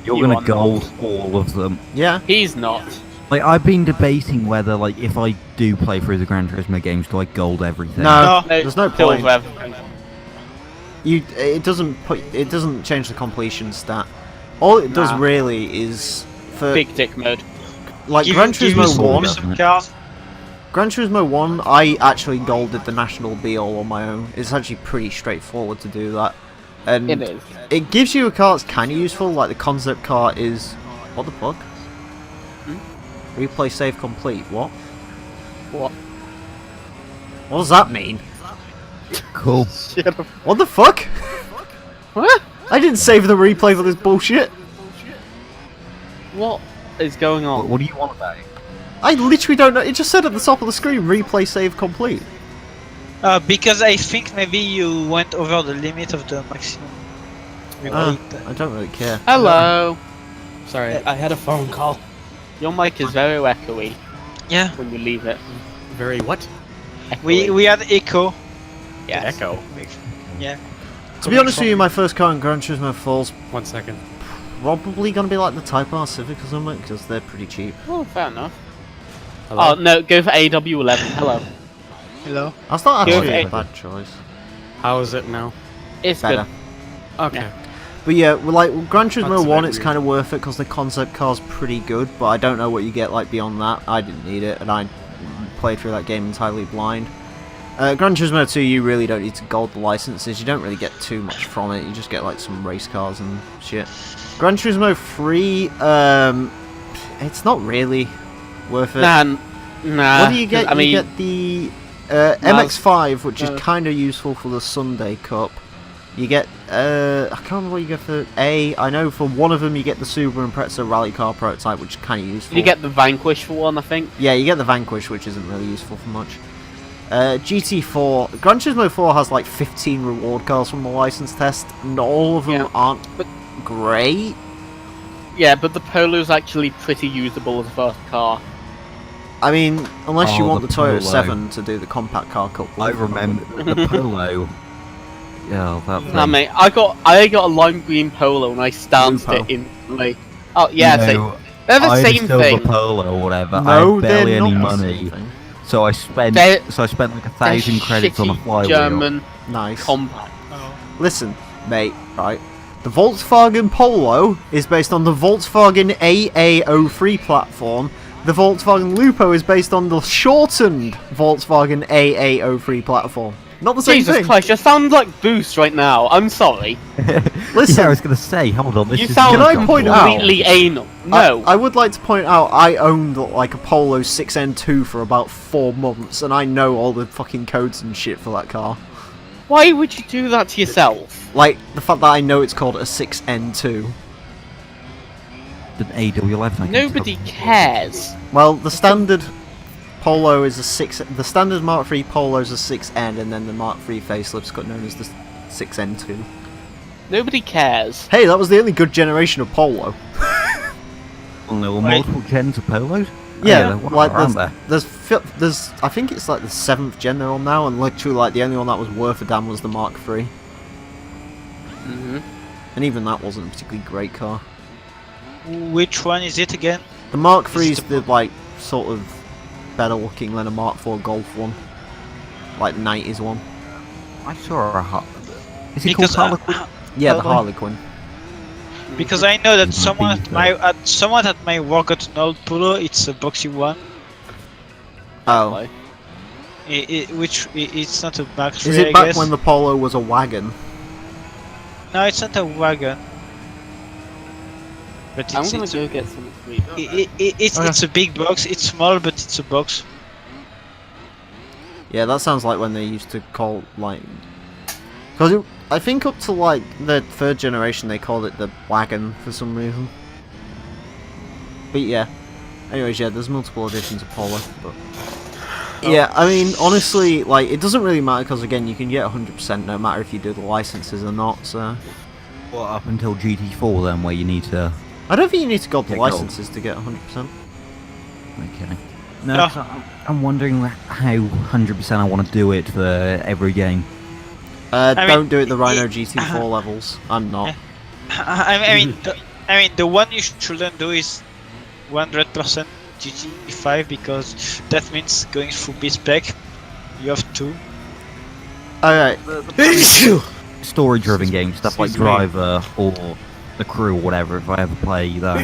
You're You going are to gold all of them. Yeah. He's not. Like, I've been debating whether, like, if I do play through the Gran Turismo games, do I gold everything? No, No. there's no Silver point. everything. It doesn't change the completion stat. All it does Nah. really is for Big dick mode. like Give Gran you Turismo some 1. some cars. Gran Turismo 1, I actually golded the national be-all on my own. It's actually pretty straightforward to do that. And It is. it gives you a car that's kind of useful, like the concept car is... What the fuck? Replay save complete, what? What? What does that mean? Cool. What the fuck? What? I didn't save the replay for this bullshit. What is going on? What do you want about it? I literally don't know. It just said at the top of the screen, replay save complete. Because I think maybe you went over the limit of the maximum. I don't really care. Hello. Sorry, I had a phone call. Your mic is very echoey Yeah. when you leave it. Very what? Echoey. We had echo. Yes. Echo. Yeah. To be honest with you, my first car in Gran Turismo 4's 1 second. probably going to be like the Type R Civic or something, because they're pretty cheap. Oh, fair enough. Hello? Oh no, go for AW11. Hello. Hello. That's not Good actually a for bad choice. How is it now? It's Better. good. Okay. Yeah. But yeah, well, like Gran Turismo That's a 1, bit it's weird. kind of worth it because the concept car's pretty good, but I don't know what you get like beyond that. I didn't need it, and I played through that game entirely blind. Gran Turismo 2, you really don't need to gold the licenses. You don't really get too much from it. You just get like some race cars and shit. Gran Turismo 3, it's not really worth it. Nah. What do you get? I mean, you get the MX-5, which is kind of useful for the Sunday Cup. You get, I can't remember what you get for A. I know for one of them you get the Subaru Impreza rally car prototype, which is kind of useful. you get the Vanquish for one, I think. Yeah, you get the Vanquish, which isn't really useful for much. GT4, Gran Turismo 4 has like 15 reward cars from the license test, and all of them Yeah, aren't but- great. Yeah, but the Polo's actually pretty usable as a first car. I mean, unless you Oh, want the the Toyota Polo. 7 to do the compact car cup. I remember the Polo. Yeah, that thing. Nah, mate, I got a lime green Polo and I stanced Lupo. it instantly. Oh yeah, You so know, they're the I had a same silver thing. Polo or whatever. I No, had they're barely not any the same money, thing. so I spent They're- like 1,000 They're credits on a shitty flywheel. German Nice. compact. Listen, mate, right? The Volkswagen Polo is based on the Volkswagen AA03 platform. The Volkswagen Lupo is based on the shortened Volkswagen AA03 platform. Not the same Jesus thing. Christ, you sound like Boost right now. I'm sorry. Listen, Yeah, I was gonna say, hold on. This You is sound Can I point out- completely anal. No. I would like to point out I owned like a Polo 6N2 for about 4 months, and I know all the fucking codes and shit for that car. Why would you do that to yourself? Like the fact that I know it's called a 6N2. an AW11. Nobody cares. Well, the standard Polo is a 6. The standard Mark III Polo is a 6N, and then the Mark III facelift's got known as the 6N2. Nobody cares. Hey, that was the only good generation of Polo. Well, there were multiple gens of polos. Yeah, there like aren't there? there's I think it's like the 7th gen they're on now, and literally like the only one that was worth a damn was the Mark III, Hmm. and even that wasn't a particularly great car. Which one is it again? The Mark Is III it is the like sort of better looking than a Mark IV Golf one, like the 90s one. I saw a Is it Because called Harlequin? Yeah, the Harley. Harlequin. Because I know that Might someone be, at my work got an old Polo. It's a boxy one. Oh, It's not a Mark III. is it I back guess. when the Polo was a wagon? No, it's not a wagon. But I'm it's gonna it's, go get some sweet. it's a big box. It's small, but it's a box. Yeah, that sounds like when they used to call like, because I think up to like the 3rd generation they called it the wagon for some reason. But yeah, anyways, yeah, there's multiple editions of Polo, but yeah, I mean, honestly, like it doesn't really matter because again, you can get 100% no matter if you do the licenses or not. So Well, up until GT4 then, where you need to... I don't think you need to go to the Yeah, gold. licenses to get 100%. Okay. No, No. 'cause I'm wondering how 100% I want to do it for every game. I Don't mean, do it the Rhino it- GT4 levels. I'm not. I mean, the one you shouldn't do is 100% GT5 because that means going through B spec. You have to. Alright. Story-driven games, stuff like Excuse me. Driver or The Crew or whatever, if I ever play that.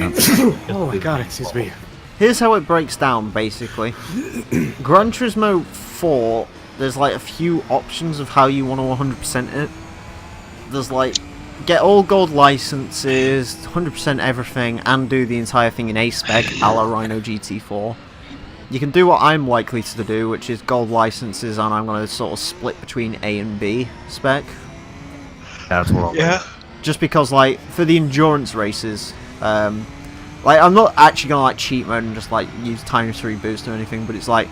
Oh my god, excuse me. Here's how it breaks down, basically. Gran Turismo 4, there's like a few options of how you want to 100% it. There's like, get all gold licenses, 100% everything, and do the entire thing in A-spec, a la Rhino GT4. You can do what I'm likely to do, which is gold licenses, and I'm going to sort of split between A and B spec. That's what I'll do. Just because, like, for the endurance races, like, I'm not actually gonna like cheat mode and just like use ×3 boost or anything, but it's like,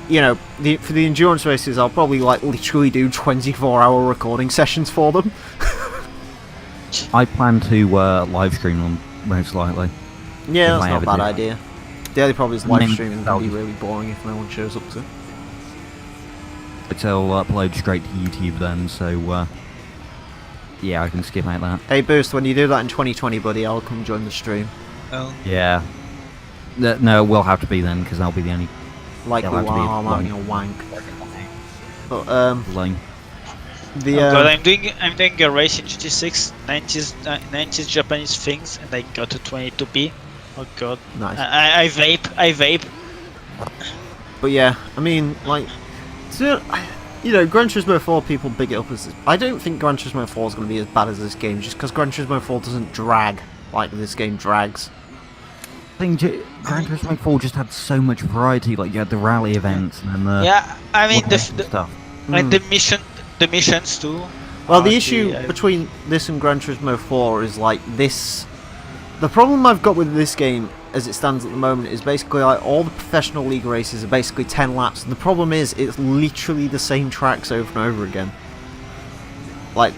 you know, for the endurance races, I'll probably like literally do 24-hour recording sessions for them. I plan to live stream them, most likely. Yeah, If that's I not a ever bad do. idea. The only problem is live Maybe streaming can be really boring if no one shows up to it. But I'll upload straight to YouTube then, so yeah, I can skip out that. Hey Boost, when you do that in 2020, buddy, I'll come join the stream. Oh. Yeah. No, it will have to be then, because I'll be the only Like, It'll have to be wow, I'm long. having a wank. But lane. the Oh god, I'm doing a race in GT6, 90s Japanese things, and I got a 22p. Oh god. nice. I vape. But yeah, I mean, like, so, you know, Gran Turismo 4 people big it up as... I don't think Gran Turismo 4 is going to be as bad as this game, just because Gran Turismo 4 doesn't drag like this game drags. I think Gran Turismo 4 just had so much variety, like you had the rally events and then the... Yeah, I mean the stuff. like the missions too. Well, the Actually, issue between this and Gran Turismo 4 is, like, this... The problem I've got with this game, as it stands at the moment, is basically, like, all the professional league races are basically 10 laps, and the problem is, it's literally the same tracks over and over again. Like,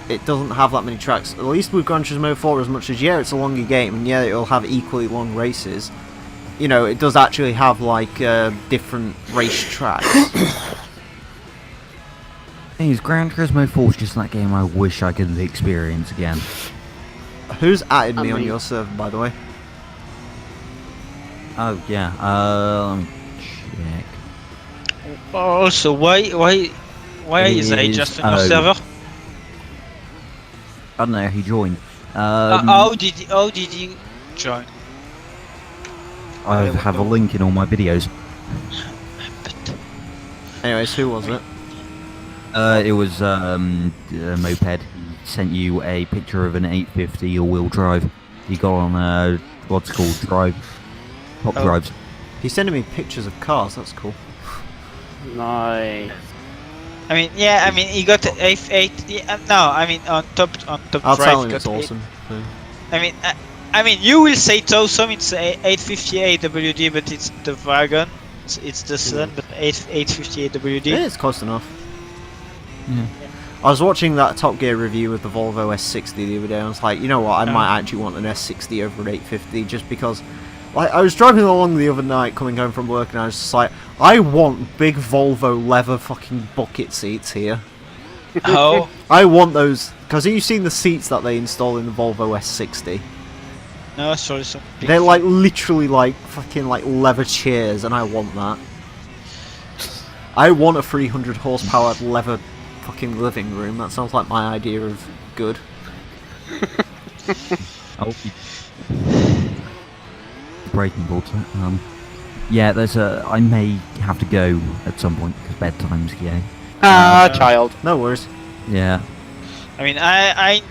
it doesn't have that many tracks. At least with Gran Turismo 4, as much as, yeah, it's a longer game, and yeah, it'll have equally long races, you know, it does actually have, like, different race tracks. Thing is, Gran Turismo 4 is just that game I wish I could experience again. Who's added me I on mean- your server, by the way? Oh, yeah, let me check. Also, why is I just on your Oh. server? I don't know, he joined. How did you join? I have a link in all my videos. But Anyways, who was it? It was a moped. He sent you a picture of an 850 all-wheel drive. He got on what's called top drives. He's sending me pictures of cars. That's cool. Nice. I mean, yeah, I mean, he got the F8. Yeah, no, I mean, on top I'll drive. tell him got it's awesome. So. I mean, you will say it's awesome. It's a 858 WD, but it's the wagon. It's the Sun, but 858 WD. Yeah, it's close enough. Yeah. I was watching that Top Gear review of the Volvo S60 the other day, and I was like, you know what, I might actually want an S60 over an 850, just because, like, I was driving along the other night coming home from work, and I was just like, I want big Volvo leather fucking bucket seats here. Oh. I want those, because have you seen the seats that they install in the Volvo S60? No, sorry, some. They're like literally like fucking like leather chairs, and I want that. I want a 300 horsepower leather fucking living room. That sounds like my idea of good. Breaking balls. Yeah, I may have to go at some point because bedtime's yeah. Child. No worries. Yeah. I mean, I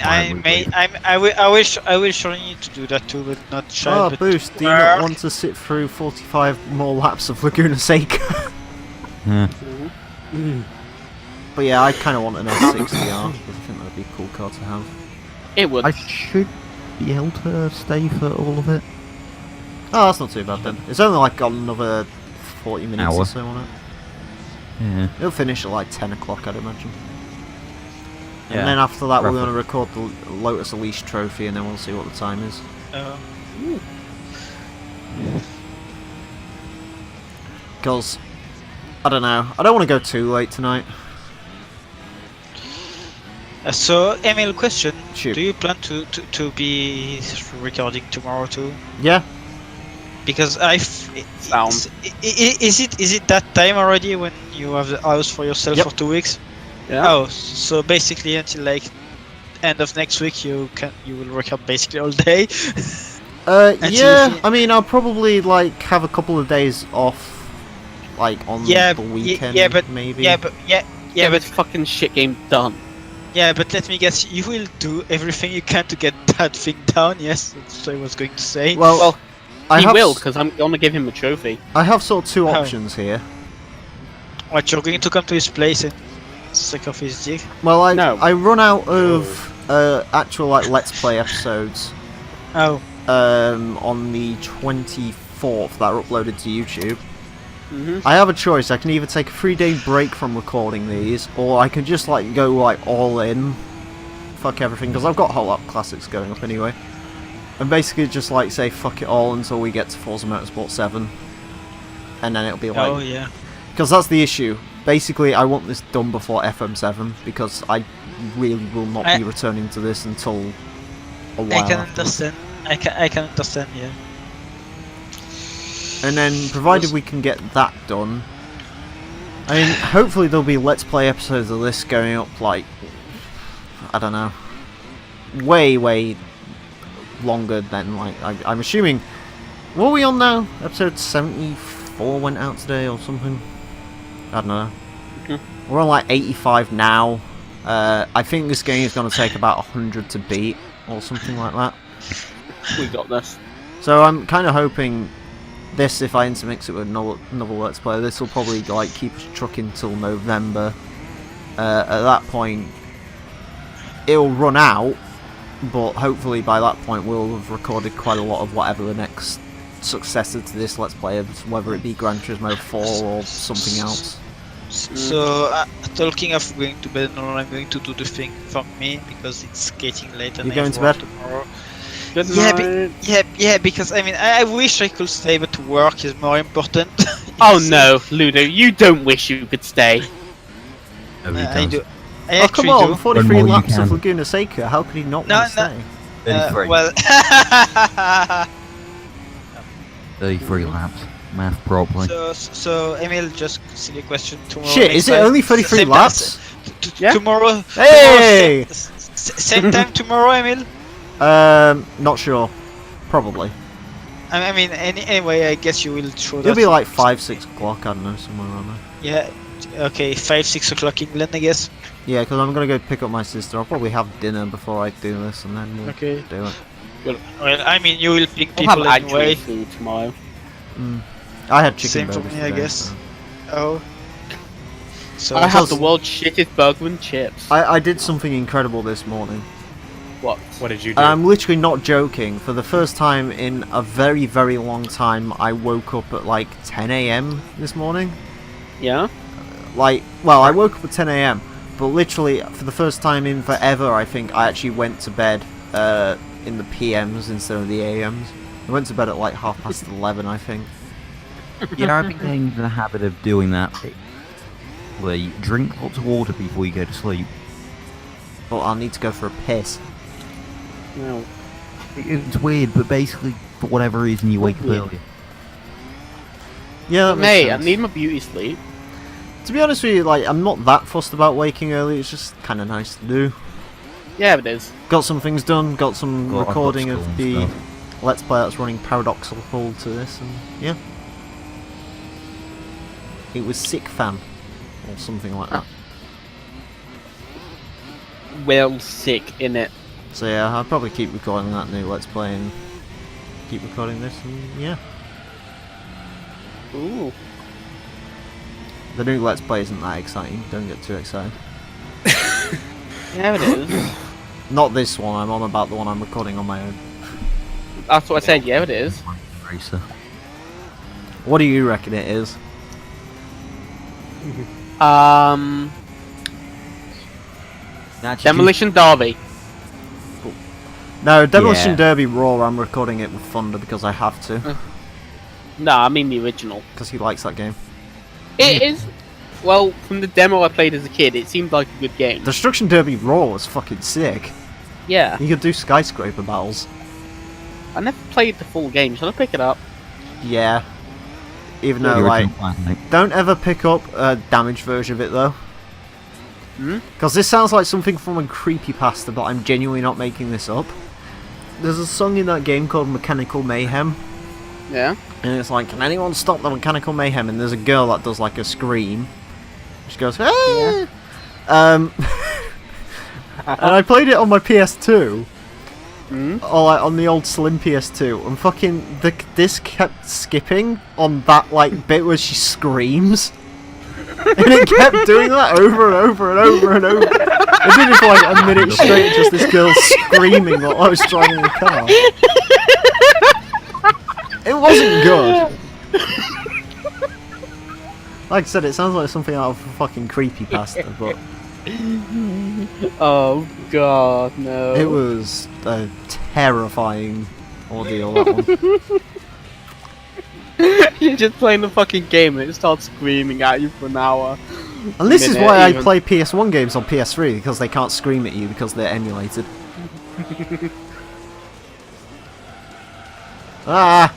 will surely need to do that too, but not Oh, child. But Boost, do you not want to sit through 45 more laps of Laguna Seca? Yeah. But yeah, I kind of want an S60R, because I think that would be a cool car to have. It would. I should be able to stay for all of it. Oh, that's not too bad then. It's only like got another 40 minutes Hour. or so on it. Yeah. It'll finish at like 10 o'clock, I'd imagine. Yeah, And then after that, we're roughly. going to record the Lotus Elise trophy, and then we'll see what the time is. Because, I don't know, I don't want to go too late tonight. So, Emile, question: Shoot. do you plan to be recording tomorrow too? Yeah? Because Sound. Is it that time already when you have the house for yourself Yep. for 2 weeks? Yeah. Oh, so basically until like end of next week you will record basically all day. Yeah, I mean, I'll probably, like, have a couple of days off, like, on Yeah, the weekend, yeah, but maybe. Get this fucking shit game done. Yeah, but let me guess, you will do everything you can to get that thing down. Yes, that's what I was going to say. Well, I He have will, s- because I'm gonna give him a trophy. I have sort of two Oh. options here. What, you're going to come to his place and suck off his dick? Well, No. I run out of actual, like, Let's Play episodes Oh, on the 24th that are uploaded to YouTube. Mm-hmm. I have a choice. I can either take a 3-day break from recording these, or I can just, like, go, like, all in. Fuck everything, because I've got Whole Lot Classics going up anyway. And basically just, like, say fuck it all until we get to Forza Motorsport 7. And then it'll be like... oh yeah. Because that's the issue. Basically, I want this done before FM7, because I really will not be returning to this until a while I can after. understand. I can understand. Yeah. And then, provided we can get that done, I mean, hopefully there'll be Let's Play episodes of this going up, like, I don't know, way longer than, like, I'm assuming, what are we on now? Episode 74 went out today or something? I don't know. We're on, like, 85 now. I think this game is going to take about 100 to beat, or something like that. We got this. So I'm kind of hoping this, if I intermix it with another Let's Play, this will probably, like, keep us trucking till November. At that point, it'll run out, but hopefully by that point we'll have recorded quite a lot of whatever the next successor to this Let's Play is, whether it be Gran Turismo 4 or something else. So, talking of going to bed, no, I'm going to do the thing for me because it's getting late and You're I going have to work bed? tomorrow. Good Yeah, night. yeah, because I mean, I wish I could stay, but work is more important. Oh no, Ludo, you don't wish you could stay. No, he I does. do. I Oh come actually on, do. 43 Run more you laps of can. Laguna Seca, how could he not No, want to no. stay? 33. Well, 33 laps. Math properly. so Emile, just silly question tomorrow. Shit, next is it time. only 33 Same laps? Yeah. Tomorrow. Hey! Tomorrow, same time tomorrow, Emile. Not sure. Probably. I mean, anyway, I guess you will show that. It'll be like 5-6 o'clock, I don't know, somewhere around there. Yeah, Okay, 5-6 o'clock England, I guess. Yeah, because I'm gonna go pick up my sister. I'll probably have dinner before I do this, and then we'll Okay. do it. Well, I mean, you will pick We'll have people actual anyway. food tomorrow. I had chicken Same for burgers me, I today, guess. so- Oh. So I have just- the world's shittest burger and chips. I did something incredible this morning. What? What did you do? And I'm literally not joking. For the first time in a very, very long time, I woke up at like 10 a.m. this morning. Yeah? Like, well, I woke up at 10 a.m. But literally, for the first time in forever, I think I actually went to bed in the PMs instead of the AMs. I went to bed at like 11:30, I think. Yeah, I've been getting into the habit of doing that. Where you drink lots of water before you go to sleep. But I'll need to go for a piss. No. It's weird, but basically, for whatever reason, you wake up Weird. early. Yeah, that makes Mate, I sense. need my beauty sleep. To be honest with you, like, I'm not that fussed about waking early. It's just kind of nice to do. Yeah, it is. Got some things done. Got some I've got recording school of and the stuff. Let's Play that's running paradoxical to this, and yeah. It was Sick Fan, or something like that. Well sick, innit? So yeah, I'll probably keep recording that new Let's Play and keep recording this, and yeah. Ooh. The new Let's Play isn't that exciting. Don't get too excited. Yeah, it is. Not this one. I'm on about the one I'm recording on my own. That's what I said, yeah, it is. Racer. What do you reckon it is? Actually, Demolition Derby. No, Demolition Yeah. Derby Raw. I'm recording it with Thunder because I have to, No, I mean the original. because he likes that game. It is. Well, from the demo I played as a kid, it seemed like a good game. Destruction Derby Raw was fucking sick. Yeah. You could do skyscraper battles. I never played the full game. Should I pick it up? Yeah. Even the though, like, original plan, mate. don't ever pick up a damaged version of it though. Hmm? Because this sounds like something from a creepypasta, but I'm genuinely not making this up. There's a song in that game called Mechanical Mayhem, Yeah. and it's like, can anyone stop the Mechanical Mayhem? And there's a girl that does like a scream. She goes, ah! And I played it on my PS2, Hmm? or like on the old Slim PS2, and fucking the disc kept skipping on that like bit where she screams. And it kept doing that over and over and over and over. It did it for like a minute straight, just this girl screaming while I was driving the car. It wasn't good. Like I said, it sounds like something out of a fucking creepypasta, but Oh god, no. it was a terrifying ordeal, that one. You're just playing the fucking game and it starts screaming at you for an hour. And this is Minute why even. I play PS1 games on PS3, because they can't scream at you because they're emulated. Ah!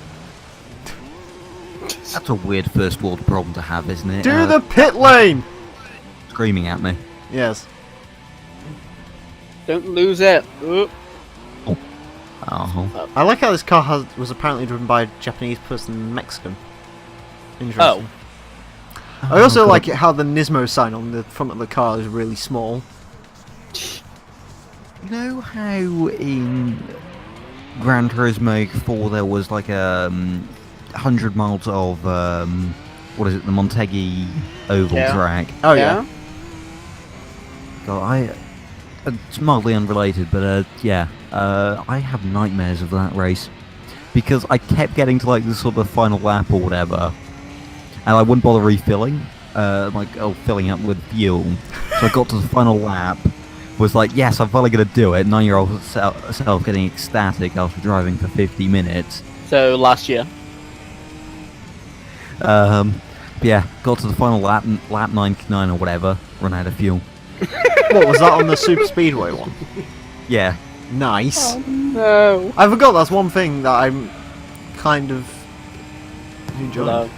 That's a weird first world problem to have, isn't it? Do the pit lane! Screaming at me. Yes. Don't lose it. Oop. Oh. I like how this car was apparently driven by a Japanese person in Mexican. Interesting. I also like it how the Nismo sign on the front of the car is really small. You know how in Gran Turismo 4 there was like 100 miles of what is it, the Montegi oval Yeah. track? Oh yeah. God, it's mildly unrelated, but yeah, I have nightmares of that race because I kept getting to like the sort of final lap or whatever, and I wouldn't bother refilling, filling up with fuel. So I got to the final lap, was like, yes, I'm finally gonna do it. 9-year-old self getting ecstatic after driving for 50 minutes. So last year. But yeah, got to the final lap, lap 99 or whatever, run out of fuel. What was that on the Super Speedway one? Yeah. Nice. No. I forgot that's one thing that I'm kind of enjoying. No.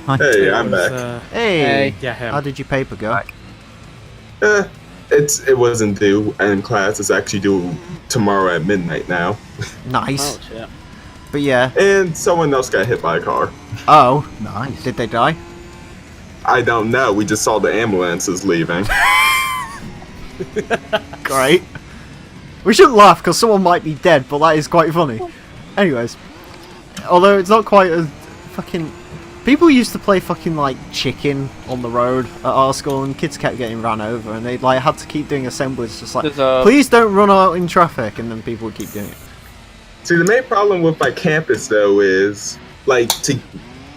Hi. Hey, It I'm was, back. Hey, Hey. Yeah, him. how did your paper go? It wasn't due, and class is actually due tomorrow at midnight now. Nice. Oh shit. But yeah. And someone else got hit by a car. Oh, Nice. did they die? I don't know. We just saw the ambulances leaving. Great. We shouldn't laugh because someone might be dead, but that is quite funny. Anyways, although it's not quite as fucking. People used to play fucking like chicken on the road at our school, and kids kept getting ran over, and they like had to keep doing assemblies, just like, please don't run out in traffic, and then people would keep doing it. See, the main problem with my campus though is like to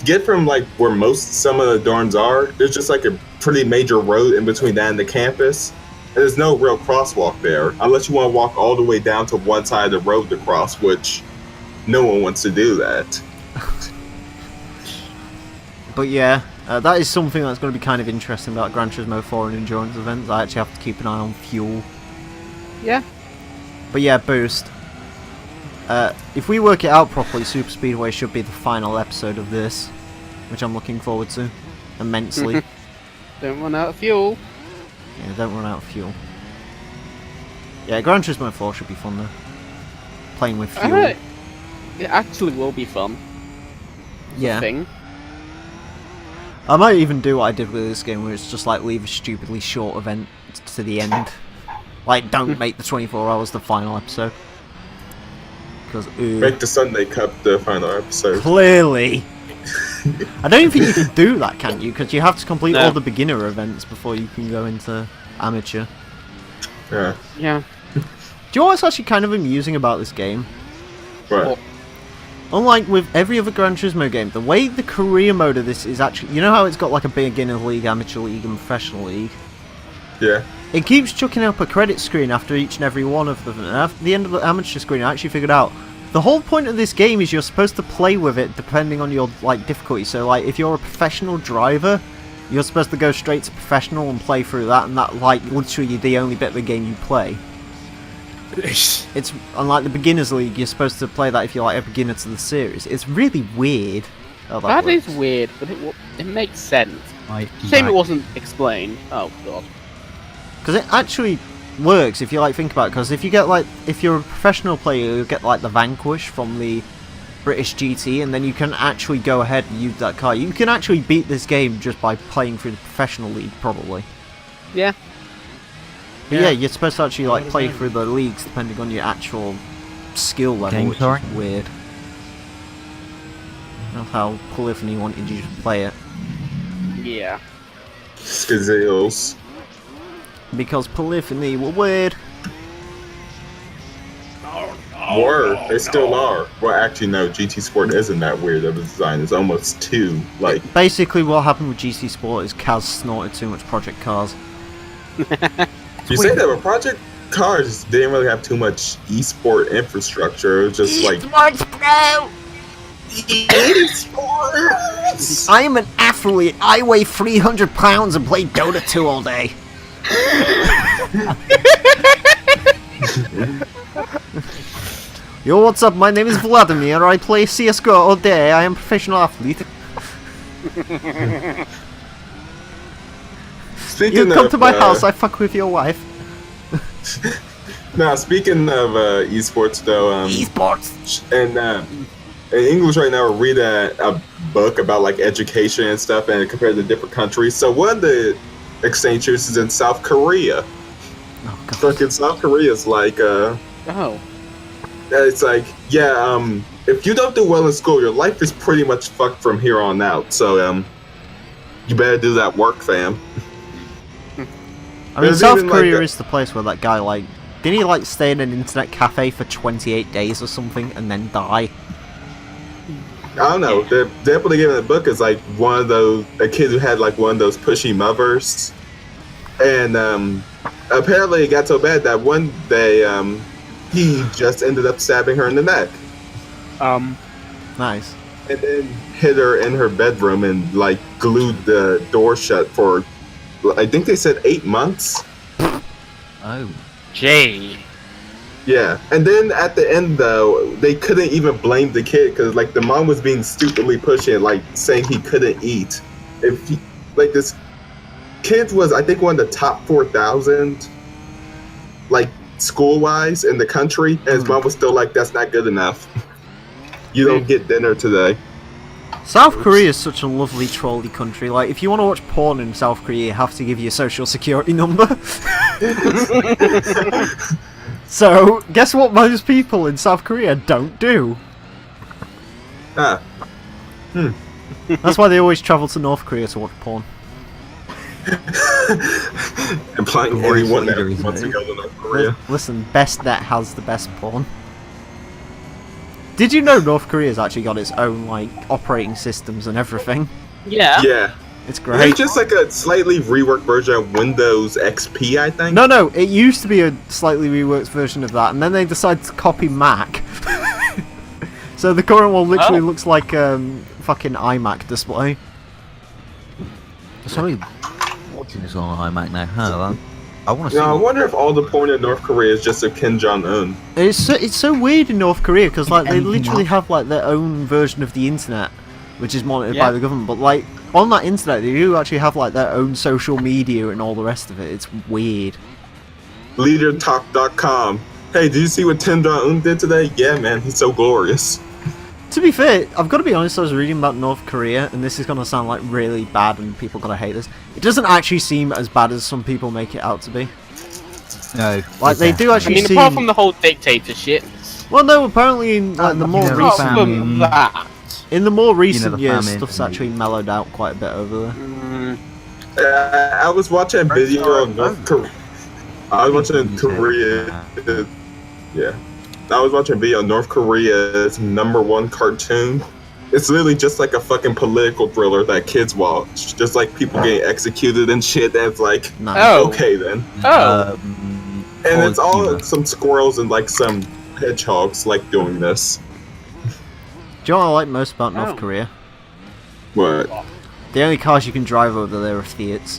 get from like where some of the dorms are. There's just like a pretty major road in between that and the campus. And there's no real crosswalk there, unless you want to walk all the way down to one side of the road to cross, which no one wants to do that. But yeah, that is something that's going to be kind of interesting about Gran Turismo 4 and endurance events. I actually have to keep an eye on fuel. Yeah. But yeah, Boost. If we work it out properly, Super Speedway should be the final episode of this, which I'm looking forward to immensely. Don't run out of fuel. Yeah, don't run out of fuel. Yeah, Gran Turismo 4 should be fun though. Playing with fuel. It actually will be fun. Yeah. Thing. I might even do what I did with this game, where it's just like leave a stupidly short event to the end. Like, don't make the 24 hours the final episode. Because, Make the Sunday Cup the final episode. Clearly! I don't even think you can do that, can you? Because you have to complete all the beginner events before you can go into amateur. Yeah. Yeah. Do you know what's actually kind of amusing about this game? Right. Unlike with every other Gran Turismo game, the way the career mode of this is actually... You know how it's got like a beginner league, amateur league, and professional league? Yeah. It keeps chucking up a credit screen after each and every one of them. And after the end of the amateur screen, I actually figured out the whole point of this game is you're supposed to play with it depending on your like difficulty. So like if you're a professional driver, you're supposed to go straight to professional and play through that, and that like literally the only bit of the game you play. It's unlike the beginners league. You're supposed to play that if you're like a beginner to the series. It's really weird. That is weird, but it makes sense. Shame it wasn't explained. Oh god. Because it actually works if you like think about it. Because if you get like if you're a professional player, you get like the Vanquish from the British GT, and then you can actually go ahead and use that car. You can actually beat this game just by playing through the professional league, probably. Yeah. But yeah, you're supposed to actually like play through the leagues depending on your actual skill level, which is weird. That's how Polyphony wanted you to play it. Yeah. Skazales. Because Polyphony were weird. They still are. Well, actually, no. GT Sport isn't that weird of a design. It's almost too like. Basically, what happened with GT Sport is Kaz snorted too much Project Cars. You say that, but Project Cars didn't really have too much esport infrastructure. It was just like. Esports, bro. Esports. I am an athlete. I weigh 300 pounds and play Dota 2 all day. Yo, what's up? My name is Vladimir. I play CSGO all day. I am a professional athlete. Speaking you come to my house, I fuck with your wife. Now, speaking of esports, though, Esports. And in English right now, we're reading a book about like education and stuff, and compared to different countries. So one of the exchange students is in South Korea. Oh god. Fucking South Korea is like it's like if you don't do well in school, your life is pretty much fucked from here on out. So you better do that work, fam. I mean, South Korea is the place where that guy, like, didn't he, like, stay in an internet cafe for 28 days or something and then die? I don't know. They're definitely giving the book as, like, one of those, a kid who had, like, one of those pushy mothers. And apparently it got so bad that one day he just ended up stabbing her in the neck. Nice. And then hid her in her bedroom and, like, glued the door shut for, I think they said 8 months. Oh. Jay. Yeah, and then at the end though, they couldn't even blame the kid because like the mom was being stupidly pushy and like saying he couldn't eat. If he, like this kid was, I think, one of the top 4,000, like school wise in the country, and his mom was still like, "That's not good enough. You don't get dinner today." South Korea is such a lovely trolley country. Like, if you want to watch porn in South Korea, you have to give your social security number. So, guess what most people in South Korea don't do? That's why they always travel to North Korea to watch porn. Implying anyone that wants to go to North Korea. Listen, BestNet has the best porn. Did you know North Korea's actually got its own, like, operating systems and everything? Yeah. Yeah. It's It's great. just like a slightly reworked version of Windows XP, I think. No, it used to be a slightly reworked version of that, and then they decided to copy Mac. So the current one literally looks like fucking iMac display. Sorry, watching this on iMac now. Huh? I want to see. I wonder if all the porn in North Korea is just of Kim Jong-un. It's so weird in North Korea because like they Anything literally else? have like their own version of the internet, which is monitored by Yeah. the government. But like on that internet, they do actually have like their own social media and all the rest of it. It's weird. LeaderTalk.com. Hey, did you see what Kim Jong-un did today? Yeah, man, he's so glorious. To be fair, I've got to be honest, I was reading about North Korea, and this is going to sound like really bad and people are going to hate this. It doesn't actually seem as bad as some people make it out to be. No, Like, they do I actually mean, seem... apart from the whole dictatorship. Well, no, apparently in like, the more you know, Apart recent... famine. from that. In the more recent the years, famine stuff's and- actually mellowed out quite a bit over there. I was watching a video of North Korea. I was watching Korea. Yeah. I was watching a video of North Korea's #1 cartoon. It's literally just like a fucking political thriller that kids watch. Just like people getting executed and shit. That's like, Nice. Oh. okay then. Oh. And it's all humor. some squirrels and like some hedgehogs like doing this. Do you know what I like most about North Oh. Korea? What? The only cars you can drive over there are Fiats.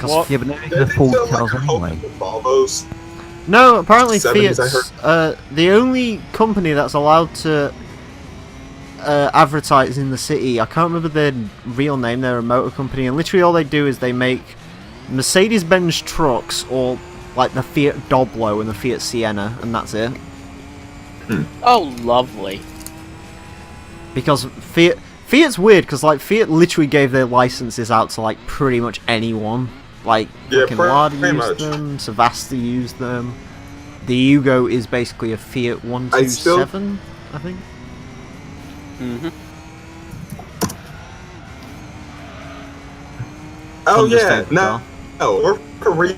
What? Yeah, but no, They they're Ford still, cars like, anyway. Volvos. No, apparently 70s, I Fiat's the only company that's allowed to advertise in the city. I can't remember their real name. They're a motor company, and literally all they do is they make Mercedes-Benz trucks or like the Fiat Doblo and the Fiat Siena, and that's it. Oh, lovely. Because Fiat's weird because like Fiat literally gave their licenses out to like pretty much anyone. Like Yeah, fucking pretty Lada used much. them, Savasta used them. The Yugo is basically a Fiat 127, I think. Mm-hmm. Oh yeah, Thunderstone no, car. North Korea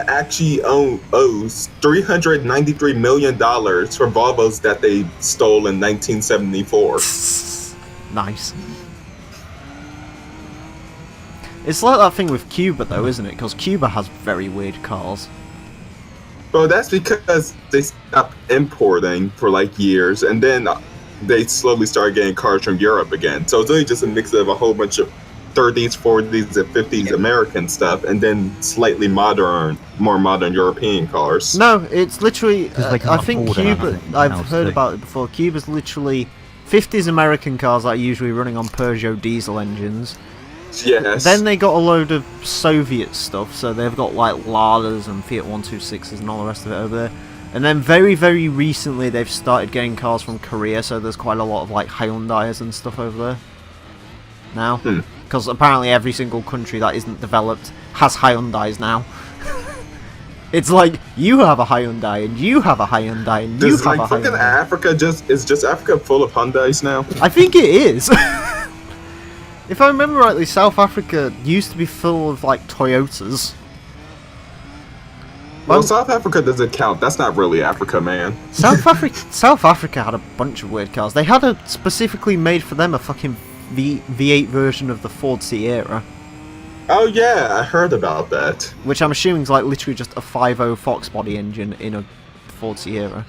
actually owes $393 million for Volvos that they stole in 1974. Nice. It's like that thing with Cuba, though, isn't it? Because Cuba has very weird cars. Well, that's because they stopped importing for like years, and then they slowly started getting cars from Europe again. So it's really just a mix of a whole bunch of 30s, 40s, and 50s American stuff, and then slightly more modern European cars. No, it's literally. 'Cause they I can't think afford Cuba. anything I've else, heard do they? about it before. Cuba's literally 50s American cars that are usually running on Peugeot diesel engines. Yes. Then they got a load of Soviet stuff, so they've got like Ladas and Fiat 126s and all the rest of it over there. And then very, very recently they've started getting cars from Korea, so there's quite a lot of like Hyundais and stuff over there now. Because apparently every single country that isn't developed has Hyundais now. It's like, you have a Hyundai, and you have a Hyundai, and you Does have like a fucking Hyundai. Africa is just Africa full of Hyundais now? I think it is. If I remember rightly, South Africa used to be full of like Toyotas. Well, South Africa doesn't count. That's not really Africa, man. South Africa had a bunch of weird cars. They had a specifically made for them a fucking V8 version of the Ford Sierra, Oh yeah, I heard about that. which I'm assuming is like literally just a 5.0 Fox body engine in a Ford Sierra.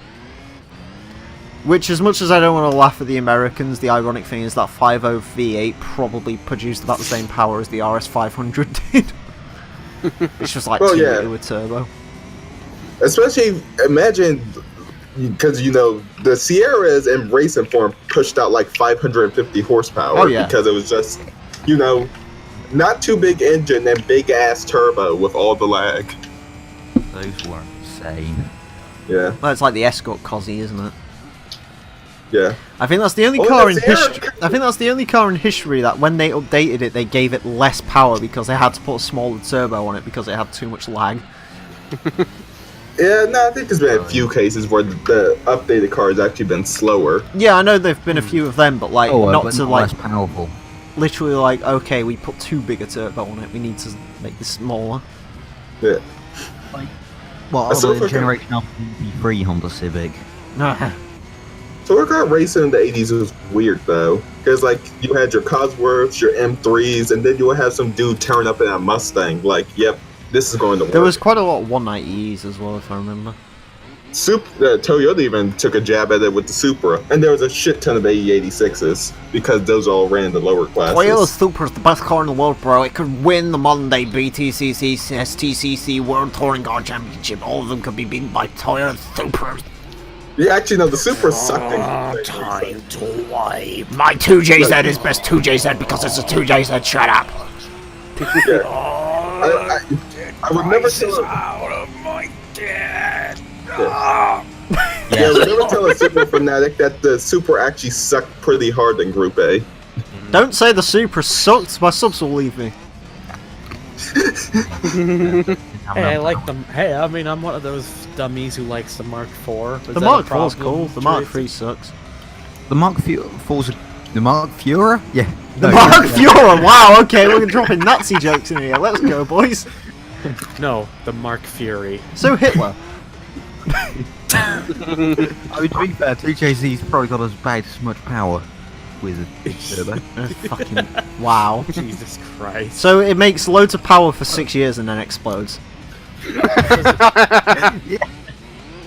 Which, as much as I don't want to laugh at the Americans, the ironic thing is that 5.0 V8 probably produced about the same power as the RS500 did. It's just like Well, 2 yeah. litre with turbo. Especially, imagine, because the Sierras in racing form pushed out like 550 horsepower. Oh, yeah. Because it was just, not too big engine and big ass turbo with all the lag. Those were insane. Yeah. Well, it's like the Escort Cosy, isn't it? Yeah. I think that's the only Oh, car in that's history. Eric. I think that's the only car in history that when they updated it, they gave it less power because they had to put a smaller turbo on it because it had too much lag. Yeah, no, I think there's been a few cases where the updated car has actually been slower. Yeah, I know there've been a few of them, but like Oh, not but to not like less powerful. literally like okay, we put too big a turbo on it. We need to make this smaller. Yeah. Well, still the forget- generation after the 3 Honda Civic. Tour car racing in the 80s was weird though, because like you had your Cosworths, your M3s, and then you would have some dude turn up in a Mustang. Like, yep, this is going to work. There was quite a lot of 190Es as well, if I remember. Toyota even took a jab at it with the Supra, and there was a shit ton of AE86s because those all ran the lower classes. Toyota Supra's the best car in the world, bro. It could win the modern day BTCC, STCC, World Touring Car Championship. All of them could be beaten by Toyota Supras. Yeah, actually, no, the Supra sucked. Time to wipe. My 2JZ is best 2JZ because it's a 2JZ. Shut up. Yeah. I would never tell. Out of my head. Yeah, I would never tell a Supra fanatic that the Supra actually sucked pretty hard in Group A. Don't say the Supra sucks. My subs will leave me. Hey, I like them. Hey, I mean, I'm one of those dummies who likes the Mark IV. The Mark IV is cool. The Mark III sucks. The Mark Fuhrer? The Mark Fuhrer? Yeah. The Mark Fuhrer. Wow. Okay, we're dropping Nazi jokes in here. Let's go, boys. No, the Mark Fury. So Hitler. I mean, to be fair, 2JZ's probably got about as much power with a turbo. Fucking wow. Jesus Christ. So it makes loads of power for 6 years and then explodes.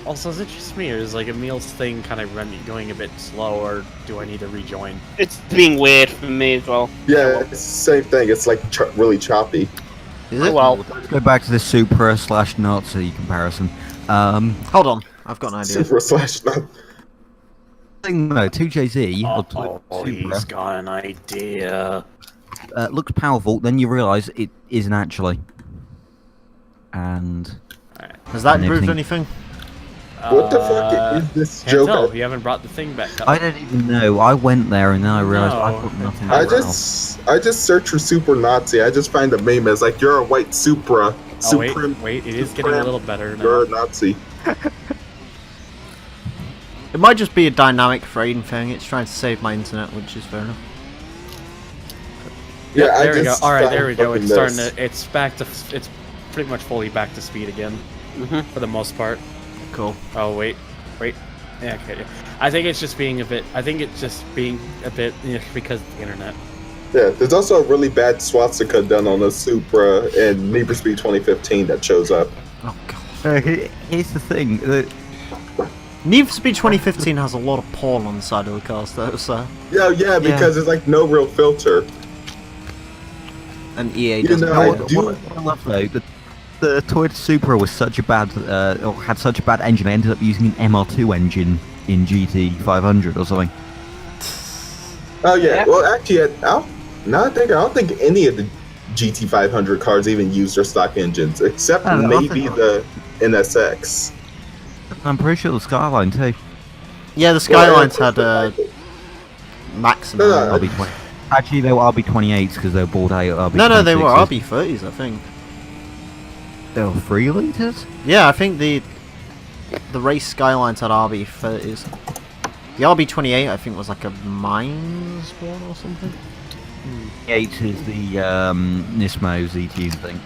Also, is it just me, or is like Emile's thing kind of going a bit slow, or do I need to rejoin? It's being weird for me as well. Yeah, it's the same thing. It's like really choppy. Is it? Well, Let's go back to the Supra / Nazi comparison. Hold on. I've got an idea. Supra slash not. Thing though, 2JZ Oh, he's got an idea. looks powerful, then you realise it isn't actually. And Has that And improved everything. anything? What the fuck is this Can't tell. joke? You haven't brought the thing back up. I don't even know. I went there and then I realised I No. put nothing I else. just search for Super Nazi. I just find the meme as like you're a white Supra. Oh, wait, Supreme. wait, it is getting a little better You're now. a Nazi. It might just be a dynamic framing thing. It's trying to save my internet, which is fair enough. Yeah, Yep, I there we go. just All right, found there we go. fucking It's starting this. to. It's back to. It's pretty much fully back to speed again, for the most part. Cool. Oh wait. Yeah, okay. Yeah. I think it's just being a bit. I think it's just being a bit because of the internet. Yeah, there's also a really bad swastika done on the Supra in Need for Speed 2015 that shows up. Oh god. Here's the thing. Need for Speed 2015 has a lot of porn on the side of the cars, though. So, Yeah, because there's like no real filter. and EA You doesn't. know, know I it. do- What I love though, the Toyota Supra was such a bad, or had such a bad engine. I ended up using an MR2 engine in GT 500 or something. Oh yeah, well actually, now I don't think any of the GT 500 cars even use their stock engines, except Oh, I maybe think- the NSX. I'm pretty sure the Skyline too. Yeah, the Skylines had a maximum. No, RB20. Actually, they were RB28s because they were bought out RB26s. No, they were RB30s, I think. They were 3 litres? Yeah, I think the race Skylines had RB30s. The RB28, I think, was like a Mines one or something. 8 is the Nismo ZT thing.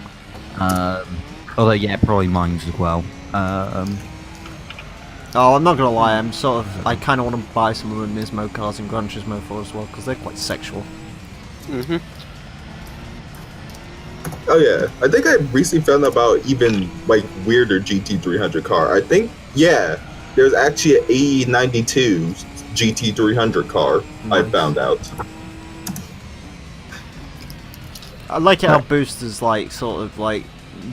Although, yeah, probably mines as well. Oh, I'm not gonna lie, I kind of want to buy some of the Nismo cars in Gran Turismo 4 as well, because they're quite sexual. Oh yeah, I think I recently found out about even like weirder GT 300 car. I think there's actually an AE92 GT 300 car. I Nice. found out. I like it how Booster's like sort of like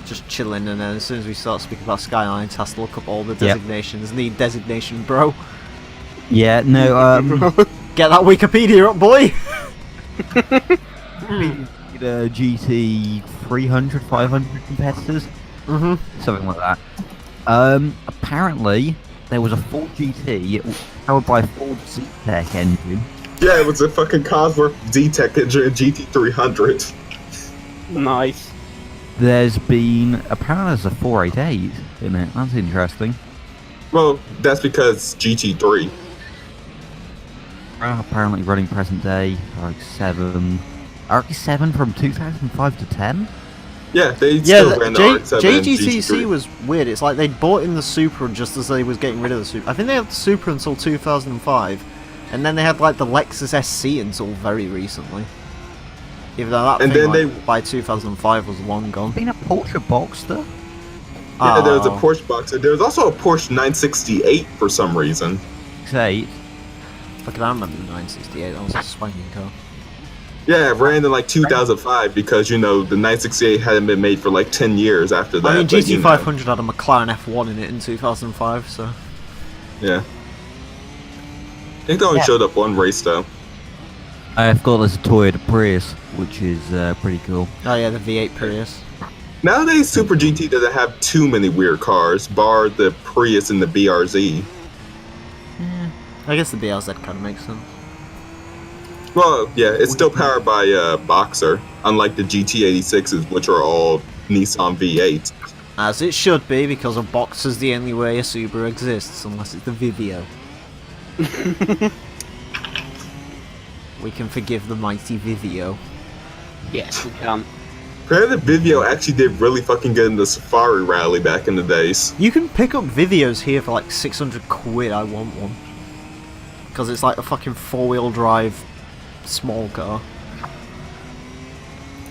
just chilling, and then as soon as we start speaking about Skylines, has to look up all the designations. Need designation, bro. Yeah, no, Get that Wikipedia up, boy. the GT 300, 500 competitors, Mhm. something like that. Apparently, there was a Ford GT powered by a Ford Z-Tech engine. Yeah, it was a fucking Cosworth Z-Tech engine GT300. Nice. There's been apparently there's a 488 in it. That's interesting. Well, that's because GT3. Apparently running present day, RX-7. RX-7 from 2005 to 10? Yeah, they Yeah, still ran the RX-7 and JGTC GT3. was weird. It's like they'd bought in the Supra just as they was getting rid of the Supra. I think they had the Supra until 2005, and then they had like the Lexus SC until very recently. Even though that And thing then like, by 2005 was long gone. Been a Porsche Boxster? Yeah, there was a Oh. Porsche Boxer. There was also a Porsche 968 for some reason. Say, Fucking, I remember the 968. That was a swinging car. Yeah, it ran in like 2005 because, you know, the 968 hadn't been made for like 10 years after that. I mean, but, you know, GT500 had a McLaren F1 in it in 2005, so... Yeah. I think they only showed up one race though. I've got this Toyota Prius, which is pretty cool. Oh yeah, the V8 Prius. Nowadays, Super GT doesn't have too many weird cars, bar the Prius and the BRZ. I guess the BLZ kind of makes sense. Well, yeah, it's still powered by Boxer, unlike the GT86s, which are all Nissan V8s. As it should be, because a box is the only way a Subaru exists, unless it's the Vivio. We can forgive the mighty Vivio. Yes, we can. Apparently, Vivio actually did really fucking good in the Safari Rally back in the days. You can pick up Vivios here for like 600 quid, I want one. Because it's like a fucking four-wheel drive small car.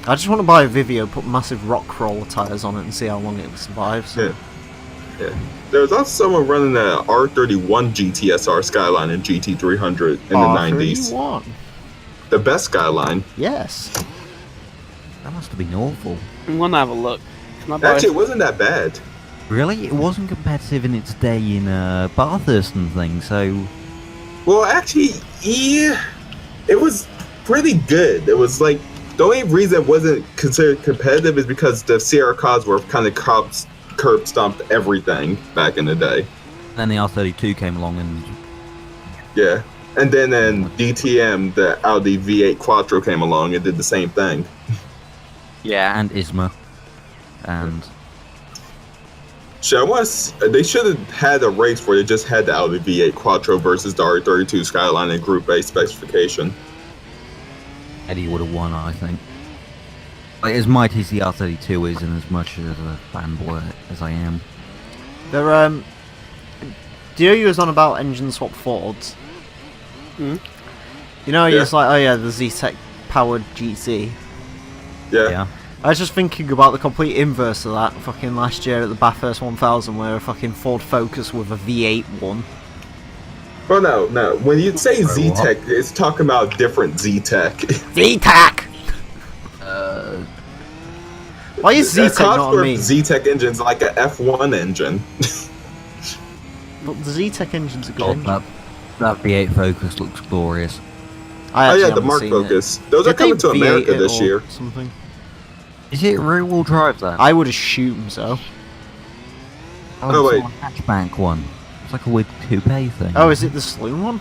I just want to buy a Vivio, put massive rock crawler tyres on it and see how long it survives. Yeah. Yeah. There was also someone running a R31 GTSR Skyline in GT300 in the 90s. R31. The best Skyline. Yes. That must have been awful. I'm gonna have a look. Can I buy Actually, it wasn't that bad. Really? It wasn't competitive in its day in Bathurst and things, so... Well, actually, yeah, it was pretty good. It was like, the only reason it wasn't considered competitive is because the Sierra Cosworth kind of curb stomped everything back in the day. Then the R32 came along and... Yeah. And then in DTM, the Audi V8 Quattro came along and did the same thing. Yeah, and Isma. And... They should have had a race where they just had the Audi V8 Quattro versus the R32 Skyline in Group A specification. Eddie would have won, I think. Like, as mighty as the R32 is, and as much of a fanboy as I am. There, do you know you was on about engine swap Fords? Hmm? You know, Yeah. it's like, oh yeah, the Z-Tech powered GT. Yeah. I was just thinking about the complete inverse of that fucking last year at the Bathurst 1000 where a fucking Ford Focus with a V8 won. Well, no. When you say Z-Tech, it's talking about different Z-Tech. Z-Tech! Why is A Z-Tech not on Cosworth me? Z-Tech engine's like a F1 engine. But the Z-Tech engine's a good God, engine. that V8 Focus looks glorious. I Oh actually yeah, the haven't Mark seen Focus. It. Those are Did they coming to V8 America it this or year. Something? Is it rear-wheel drive, then? I would assume so. Oh, it's wait. not a hatchback one. It's like a weird coupe thing. Oh, is it the saloon one?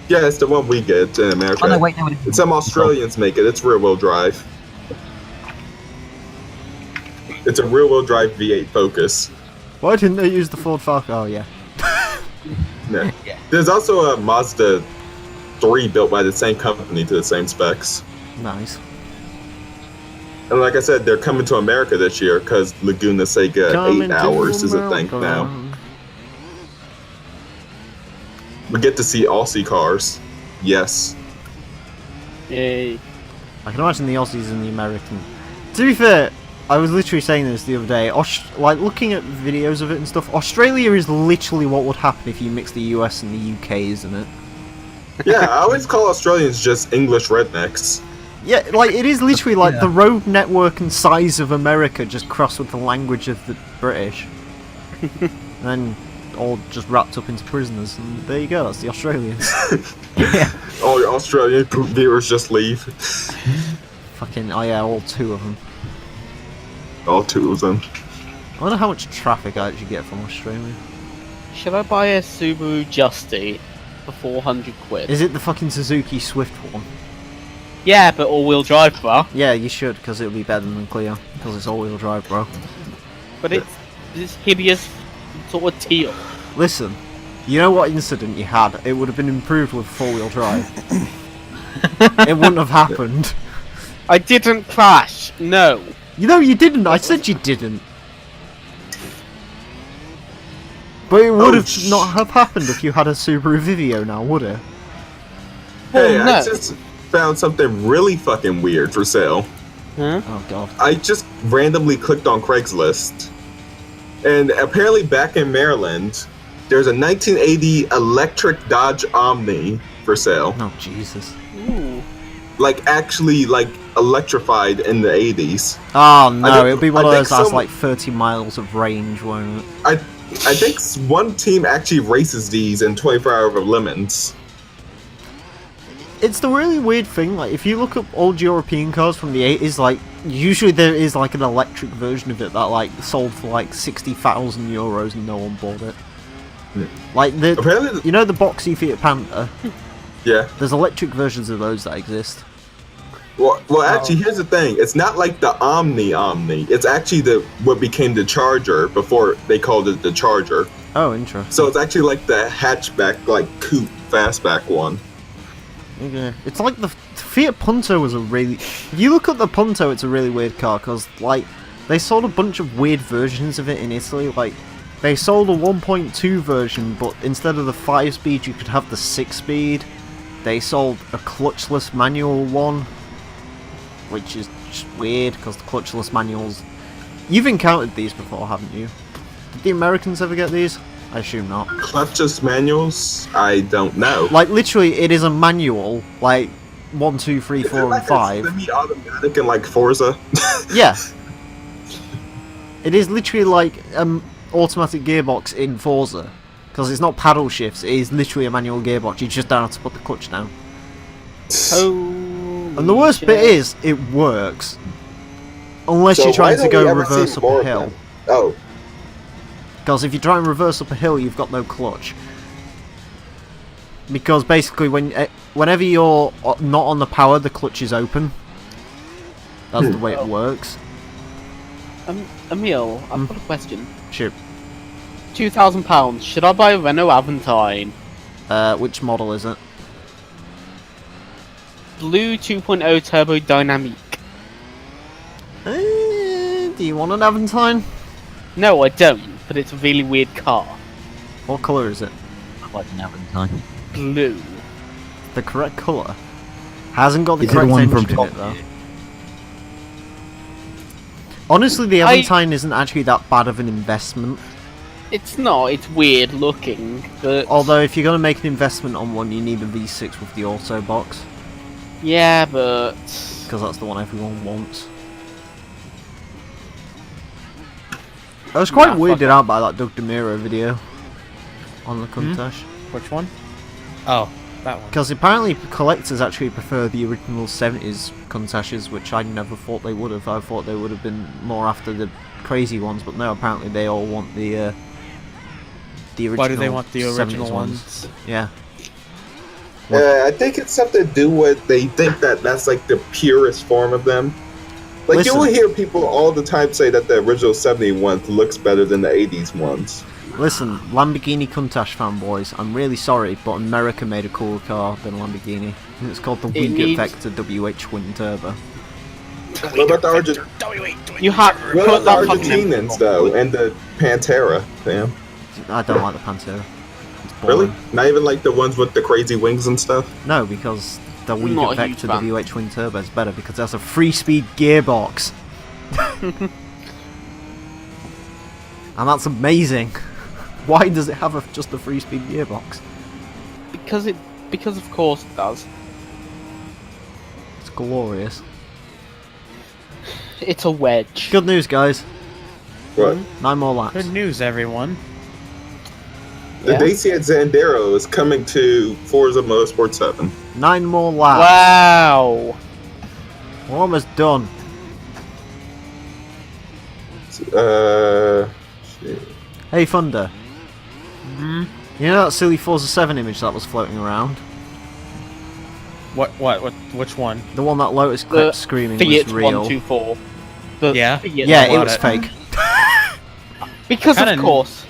Yeah, it's the one we get in America. Oh, no, wait, no, Some Australians make it. It's rear-wheel drive. It's a rear-wheel drive V8 Focus. Why didn't they use the Ford Falcon? Oh, yeah. Yeah. There's also a Mazda 3 built by the same company to the same specs. Nice. And like I said, they're coming to America this year because Laguna Seca Coming 8 to hours is a thing America. now. We get to see Aussie cars. Yes. Yay. I can imagine the Aussies and the American. To be fair, I was literally saying this the other day. Like looking at videos of it and stuff, Australia is literally what would happen if you mix the US and the UK, isn't it? Yeah, I always call Australians just English rednecks. Yeah, like it is literally like the road network and size of America just crossed with the language of the British, and then all just wrapped up into prisoners. And there you go. That's the Australians. All your Australian viewers just leave. Fucking oh yeah, all two of them. All two of them. I wonder how much traffic I actually get from Australia. Should I buy a Subaru Justy for 400 quid? Is it the fucking Suzuki Swift one? Yeah, but all-wheel drive, bro. Yeah, you should, because it'll be better than Clio, because it's all-wheel drive, bro. But it's this hideous sort of teal. Listen, you know what incident you had? It would have been improved with four-wheel drive. It wouldn't have happened. I didn't crash. No. You know you didn't. I said you didn't. But it would have not have happened if you had a Subaru Vivio now, would it? Hey, no. I just found something really fucking weird for sale. Huh? Oh god. I just randomly clicked on Craigslist, and apparently back in Maryland, there's a 1980 electric Dodge Omni for sale. Oh Jesus. Ooh. Like actually, like electrified in the 80s. Oh no, think- it'll be one I of think those that has some- like 30 miles of range, won't it? I think one team actually races these in 24-hour lemons. It's the really weird thing, like, if you look up old European cars from the 80s, like, usually there is, like, an electric version of it that, like, sold for, like, 60,000 euros and no one bought it. Like, Apparently, you know the boxy Fiat Panda? yeah. There's electric versions of those that exist. Well, actually, here's the thing. It's not like the Omni. It's actually what became the Charger before they called it the Charger. Oh, interesting. So it's actually like the hatchback, like coupe fastback one. Okay. It's like the Fiat Punto was a really... If you look at the Punto, it's a really weird car, because, like, they sold a bunch of weird versions of it in Italy. Like, they sold a 1.2 version, but instead of the 5-speed, you could have the 6-speed. They sold a clutchless manual one, which is just weird, because the clutchless manuals... You've encountered these before, haven't you? Did the Americans ever get these? I assume not. Clutchless manuals? I don't know. Like, literally, it is a manual, like, 1, 2, 3, 4, and 5. Semi-automatic and like Forza. Yeah. It is literally like automatic gearbox in Forza. Because it's not paddle shifts, it is literally a manual gearbox. You just don't have to put the clutch down. And the worst bit is, it works. Unless So you're trying why to don't we go ever see reverse up more a of hill. them? Oh, Because if you try and reverse up a hill, you've got no clutch. Because basically, whenever you're not on the power, the clutch is open. That's the way it works. Emile, I've got a question. Shoot. £2,000. Should I buy a Renault Aventine? Which model is it? Blue 2.0 Turbo Dynamic. Do you want an Aventine? No, I don't. But it's a really weird car. What colour is it? Quite an Aventine. Blue. The correct colour? Hasn't got the Is it the correct one engine from in Top it though. Honestly, the Aventine isn't actually that bad of an investment. It's not. It's weird looking. But Although, if you're going to make an investment on one, you need a V6 with the auto box. yeah, but Because that's the one everyone wants. I was quite Nah, weirded fuck out by that Doug DeMiro video on the Countach. Which one? Oh, that one. Because apparently collectors actually prefer the original 70s Countachs, which I never thought they would have. I thought they would have been more after the crazy ones, but no, apparently they all want the original. Why do they want the 70s original ones? Yeah. I think it's something to do with they think that that's like the purest form of them. Like Listen. you will hear people all the time say that the original 70 ones looks better than the 80s ones. Listen, Lamborghini Countach fanboys, I'm really sorry, but America made a cooler car than Lamborghini. And it's called the It Weger needs- Vector WH Twin Turbo. What about the you have What put about the that fucking Argentinians though, and the Pantera? Damn, I don't like the Pantera. It's really? boring. Not even like the ones with the crazy wings and stuff. No, because the Not Weger a huge Vector fan. WH Twin Turbo is better because it has a 3-speed gearbox. And that's amazing. Why does it have just a 3-speed gearbox? because of course it does. It's glorious. It's a wedge. Good news, guys. What? 9 more laps. Good news, everyone. The Yeah. Dacia Zandero is coming to Forza Motorsport 7. 9 more laps. Wow. We're almost done. Shit. Hey, Thunder. You know that silly Forza 7 image that was floating around? What? Which one? The one that Lotus The kept screaming Fiat was real. 124. The Yeah? Fiat Yeah, it about was it. fake. Because Kinda of course.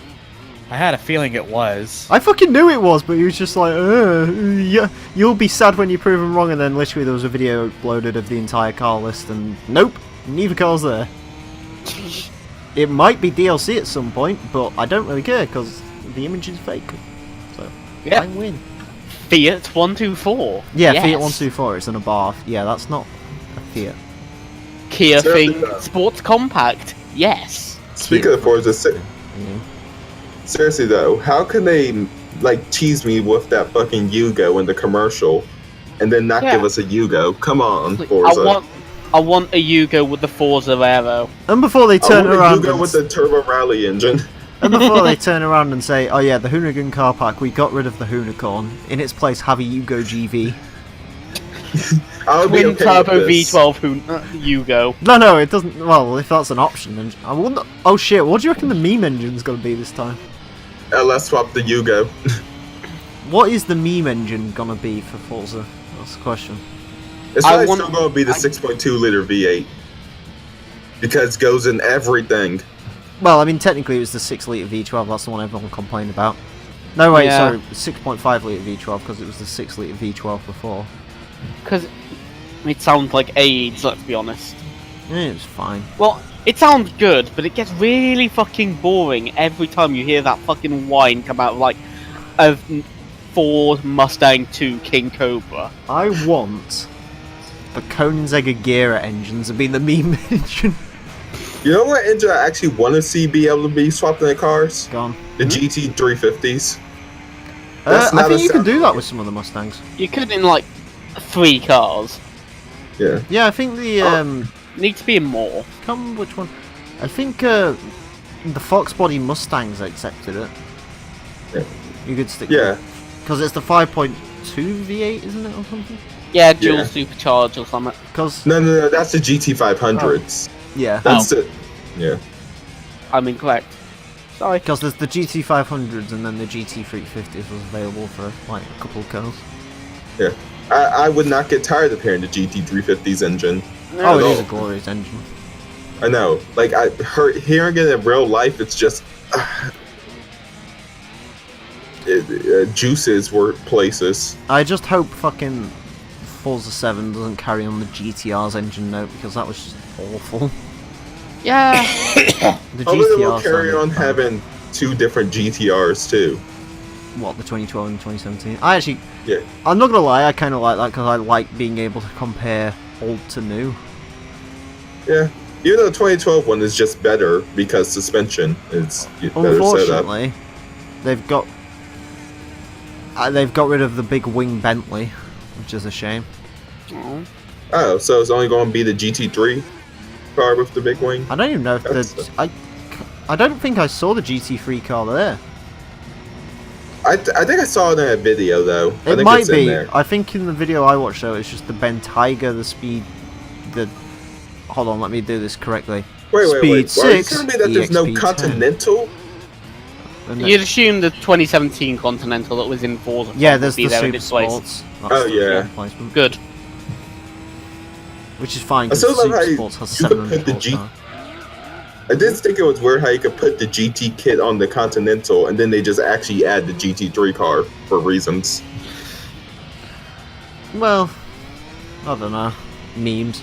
I had a feeling it was. I fucking knew it was, but he was just like, yeah, you'll be sad when you're proven wrong, and then literally there was a video uploaded of the entire car list, and nope, neither car's there. It might be DLC at some point, but I don't really care, because the image is fake. So, Yeah. I win. Fiat 124. Yeah, Yes. Fiat 124, it's an Abarth. Yeah, that's not a Fiat. Kia Seriously, Thing though. Sports Compact. Yes. Speaking of Forza, Yeah. seriously though, how can they like tease me with that fucking Yugo in the commercial, and then not Yeah. give us a Yugo? Come on, I Forza. want a Yugo with the Forza Aero. And before they turn I want around a Yugo and with the turbo rally engine. And before they turn around and say, oh yeah, the Hoonigan car park, we got rid of the Hoonicorn. In its place, have a Yugo GV. I'll be Twin okay turbo with this. V12 Yugo. No, it doesn't. Well, if that's an option, then I wonder. Oh shit, what do you reckon the meme engine's gonna be this time? Let's swap the Yugo. What is the meme engine gonna be for Forza? That's the question. It's I probably want- still going to be the 6.2 liter V8 because it goes in everything. Well, I mean, technically it was the 6 litre V12, that's the one everyone complained about. No, wait, Yeah. sorry, 6.5 litre V12 because it was the 6 litre V12 before. Because it sounds like AIDS, let's be honest. Yeah, it was fine. Well, it sounds good, but it gets really fucking boring every time you hear that fucking whine come out of, like, a Ford Mustang 2 King Cobra. I want the Koenigsegger Gira engines to be the meme engine. You know what engine I actually want to see be able to be swapped in the cars? Gone. The GT350s. That's I not think a you can do sound- that with some of the Mustangs. You could in, like, 3 cars. Yeah. Yeah, I think the Need to be in more. come which one? I think the Fox Body Mustangs accepted it. Yeah. You could stick. Yeah. Because it's the 5.2 V8, isn't it, or something? Yeah, dual Yeah. supercharge or something. Because No, that's the GT500s. yeah, That's it. Yeah. I'm incorrect. Sorry. because there's the GT500s and then the GT350s was available for like a couple of cars. Yeah. I would not get tired of hearing the GT350s engine. Oh, it No. is a glorious engine. I know. Like, hearing it in real life, it's just... juices were places. I just hope fucking Forza 7 doesn't carry on the GTR's engine note because that was just awful. Yeah. The Hopefully they'll GTR carry sounded on bad. having 2 different GTRs, too. What, the 2012 and 2017? I actually, Yeah. I'm not gonna lie, I kind of like that because I like being able to compare old to new. Yeah. Even though the 2012 one is just better because suspension is better set up. Unfortunately, they've got rid of the big wing Bentley, which is a shame. Oh. Oh, so it's only going to be the GT3 car with the big wing? I don't even know if That's- I don't think I saw the GT3 car there. I think I saw it in a video, though. I It think might it's in be. there. I think in the video I watched though, it's just the Bentayga, the speed, the. Hold on, let me do this correctly. Wait. Speed Are you 6, telling me that there's no EXP 10. Continental? And You'd assume the 2017 Continental that was in Forza yeah, would there's be the there in Super its place. Sports. That's Oh, the yeah. replacement. Good. Which is fine I because still love Super how Sports has you could 700 put the horsepower. I did think it was weird how you could put the GT kit on the Continental and then they just actually add the GT3 car for reasons. Well, I don't know. Memes.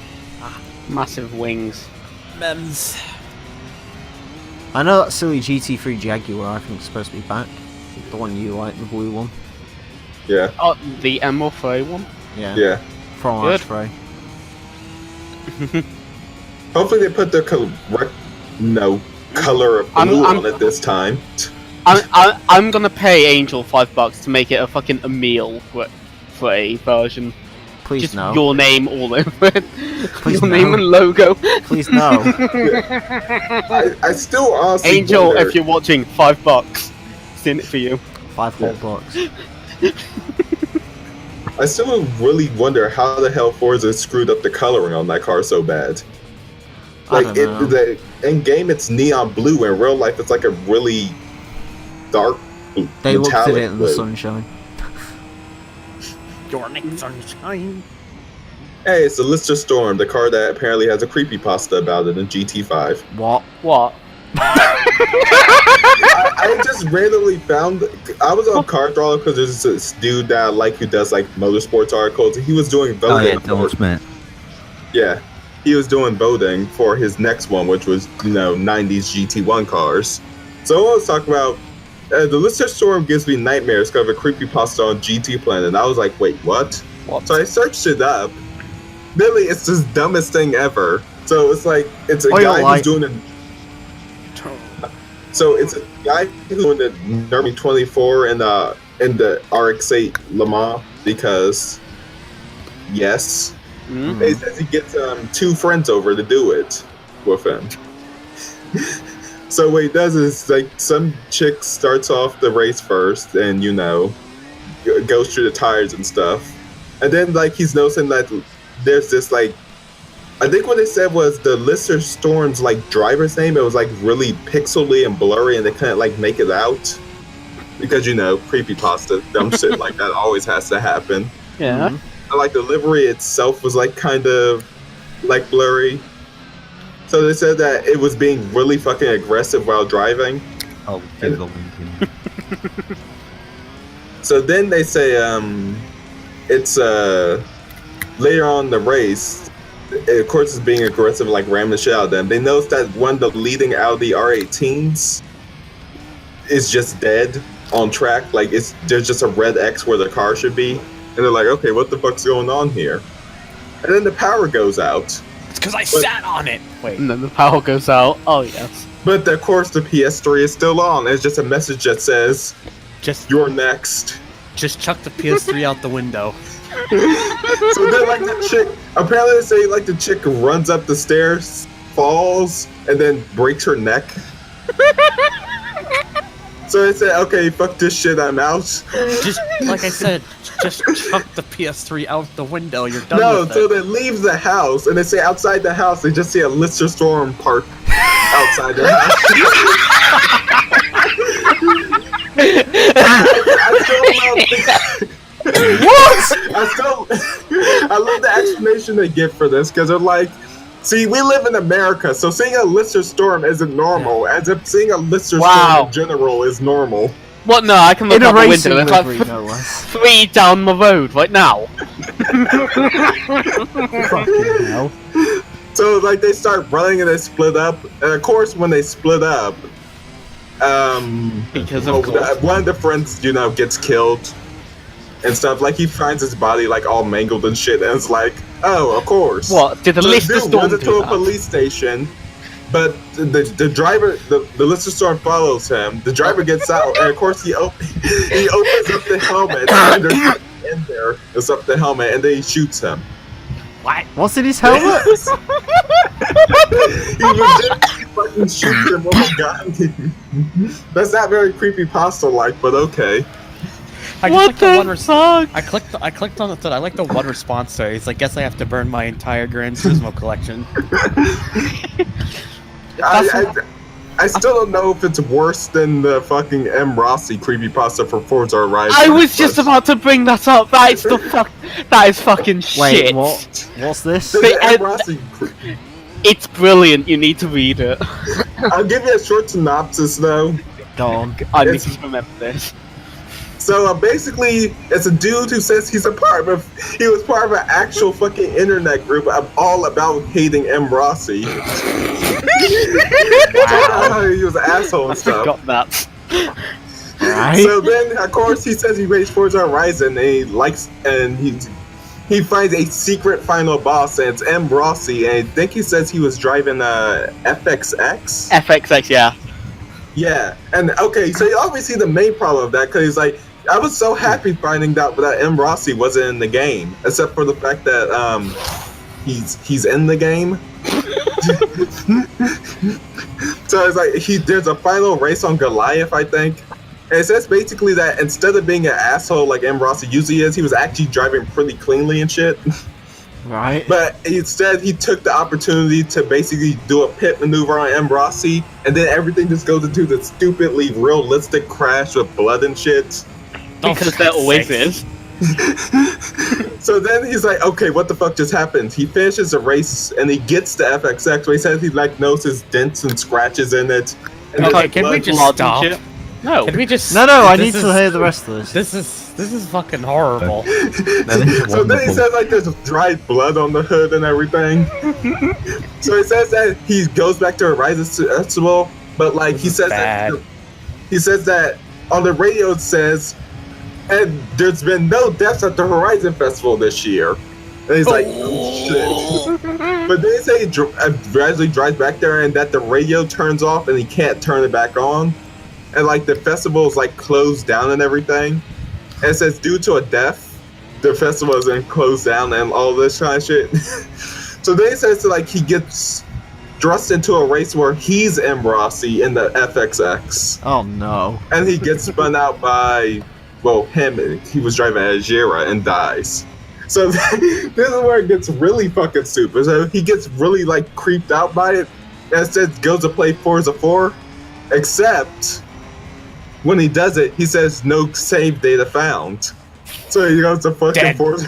Massive wings. Mems. I know that silly GT3 Jaguar I think is supposed to be back. The one you like, the blue one. Yeah, Oh, the Emerald Frey one. Yeah. yeah. From Good. Archfrey. Hopefully they put the color of I'm- blue I'm- on it this time. I'm gonna pay Angel $5 to make it a fucking Emile Frey version. Please Just no. your name all over it. Please your name no. and logo. Please no. I still honestly Angel, wonder, if you're watching, $5. It's in it for you. 5 whole blocks. I still really wonder how the hell Forza screwed up the coloring on that car so bad. I Like don't know. in game it's neon blue, in real life it's like a really dark They looked at metallic it in the blue. sunshine. Your neck sunshine. Hey, it's the Lister Storm, the car that apparently has a creepypasta about it in GT5. What? What? I just randomly found. I was on Car Throttle because there's this dude that I like who does like motorsports articles. He was doing Oh voting. yeah, Donald Smith. Yeah, he was doing voting for his next one, which was 90s GT1 cars. So I was talking about the Lister Storm gives me nightmares because of a creepypasta on GT Planet. And I was like, wait, what? So I searched it up. Really, it's the dumbest thing ever. So it's like it's a guy who's doing it. So it's a guy who's doing the Derby 24 in the RX-8 Le Mans because yes, he says he gets 2 friends over to do it with him. So what he does is like some chick starts off the race first and goes through the tires and stuff, and then like he's noticing that there's this like. I think what they said was the Lister Storm's like driver's name. It was like really pixely and blurry, and they couldn't like make it out because creepypasta, dumb shit like that always has to happen. Yeah. And, like the livery itself was like kind of like blurry. So they said that it was being really fucking aggressive while driving. Oh, here's the link. So then they say it's later on in the race. Of course, it's being aggressive, like ramming the shit out of them. They noticed that one of the leading Audi R18s is just dead on track. Like there's just a red X where the car should be, and they're like, "Okay, what the fuck's going on here?" And then the power goes out. It's because I sat on it. Wait. And then the power goes out. Oh yes. But of course, the PS3 is still on. It's just a message that says, Just "You're next." chuck the PS3 out the window. So then, like the chick, apparently they say like the chick runs up the stairs, falls, and then breaks her neck. So they say, "Okay, fuck this shit, I'm out." Just like I said, just chuck the PS3 out the window. You're done No, with so it. they leave the house, and they say outside the house, they just see a Lister Storm parked outside their house. I still love I love the explanation they give for this, because they're like, see, we live in America, so seeing a Lister Storm isn't normal, as if seeing a Lister Storm in general is normal. What? No, I can look In a out the racing window. It's livery, like no less. 3 down the road right now. Fucking hell. So, like, they start running and they split up, and of course, when they split up, Because of course. one of the friends, gets killed and stuff. Like, he finds his body, like, all mangled and shit, and it's like, oh, of course. What? Did the So Lister dude Storm runs do into a that? police station, but the driver, the Lister Storm follows him. The driver gets out, and of course he opens up the helmet, and there's nothing in there. It's up the helmet, and then he shoots him. What's in his helmet? He legitimately fucking shoots him with a gun. That's not very creepypasta-like, but okay. I What clicked the the one fuck? I clicked on the thread. I like the one response there. He's like, "Guess I have to burn my entire Gran Turismo collection." I still don't know if it's worse than the fucking M. Rossi creepypasta for Forza Horizon. I was just about to bring that up. That is the fuck. That is fucking Wait, shit. what? What's this? The M. Rossi It's brilliant. You need to read it. I'll give you a short synopsis, though. Go on. I need to remember this. So basically, it's a dude who says he was part of an actual fucking internet group all about hating M. Rossi. Wow. He was an asshole I and stuff. forgot that. Right? So then, of course, he says he raised Forza Horizon, and he finds a secret final boss, and it's M. Rossi, and I think he says he was driving a FXX. FXX, yeah. Yeah, and okay, so you always see the main problem of that, because he's like, I was so happy finding out that M. Rossi wasn't in the game, except for the fact that he's in the game. So it's like there's a final race on Goliath, I think. And it says basically that instead of being an asshole like M. Rossi usually is, he was actually driving pretty cleanly and shit. Right. But instead, he took the opportunity to basically do a pit maneuver on M. Rossi, and then everything just goes into the stupidly realistic crash with blood and shit. Because there always is. So then he's like, okay, what the fuck just happened? He finishes the race, and he gets the FXX, but he says he like notices dents and scratches in it. And Okay, there's can we blood. just blood and stop? shit. No. Can we just? No, I need this to is- hear the rest of this. This is fucking horrible. That is So then he wonderful. says like there's dried blood on the hood and everything. So he says that he goes back to Horizon Festival, but like he is says bad. that he says that on the radio it says, and there's been no deaths at the Horizon Festival this year. And he's like, oh shit. But then he say he gradually drives back there and that the radio turns off and he can't turn it back on. And like the festival is like closed down and everything. And it says due to a death, the festival is then closed down and all this kind of shit. So then he says like he gets thrust into a race where he's M. Rossi in the FXX. Oh no. And he gets spun out by, well, him. He was driving a Jira and dies. So this is where it gets really fucking stupid. So he gets really like creeped out by it. And instead goes to play Forza 4. Except when he does it, he says no save data found. So he goes to fucking Dead. Forza.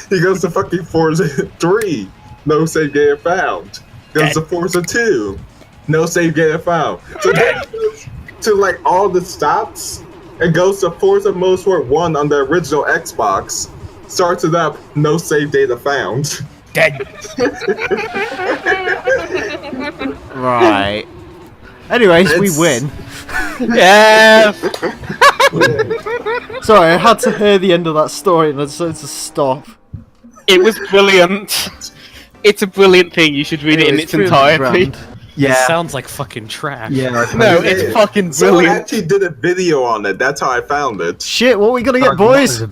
He goes to fucking Forza 3. No save data found. Goes to Forza 2. No save data found. So then he goes to like all the stops and goes to Forza Motorsport 1 on the original Xbox. Starts it up. No save data found. Dead. Right. Anyways, we win. Yeah. Sorry, I had to hear the end of that story and I decided to stop. It was brilliant. It's a brilliant thing. You should read it in its really entirety. grand. This sounds like fucking trash. Yeah. No, it's fucking Someone brilliant. actually did a video on it. That's how I found it. Shit, what are we gonna get, boys?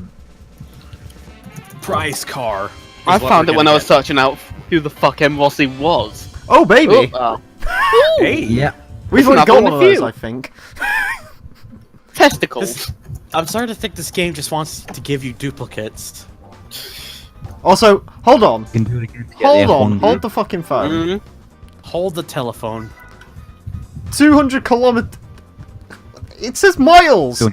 Price car. is I what found we're it when gonna I was get. searching out who the fuck M. Rossi was. Oh, baby! Hey. Yeah. We've Listen, already I've got won one a of those, few. I think. Testicles. I'm starting to think this game just wants to give you duplicates. Also, hold on. You can do it again to get Hold the on. F1 Hold the fucking phone. Mhm. Hold the telephone. 200 kilometers. It says miles! It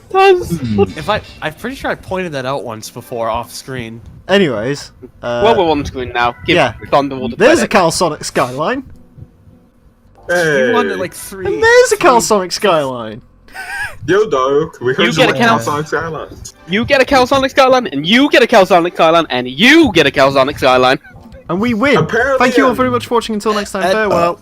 does. If I'm pretty sure I pointed that out once before off screen. Anyways, Well, we're on screen now. Give yeah. Thunder all the there's a credit. Calsonic Skyline. Hey. You wanted like three. And there's a Calsonic Skyline. Yo, dog. We heard You get a count. Sonic Skyline. You get a Calsonic Skyline, and you get a Calsonic Skyline, and you get a Calsonic Skyline. And we win. Apparently, Thank you all very much for watching. Until next time, farewell.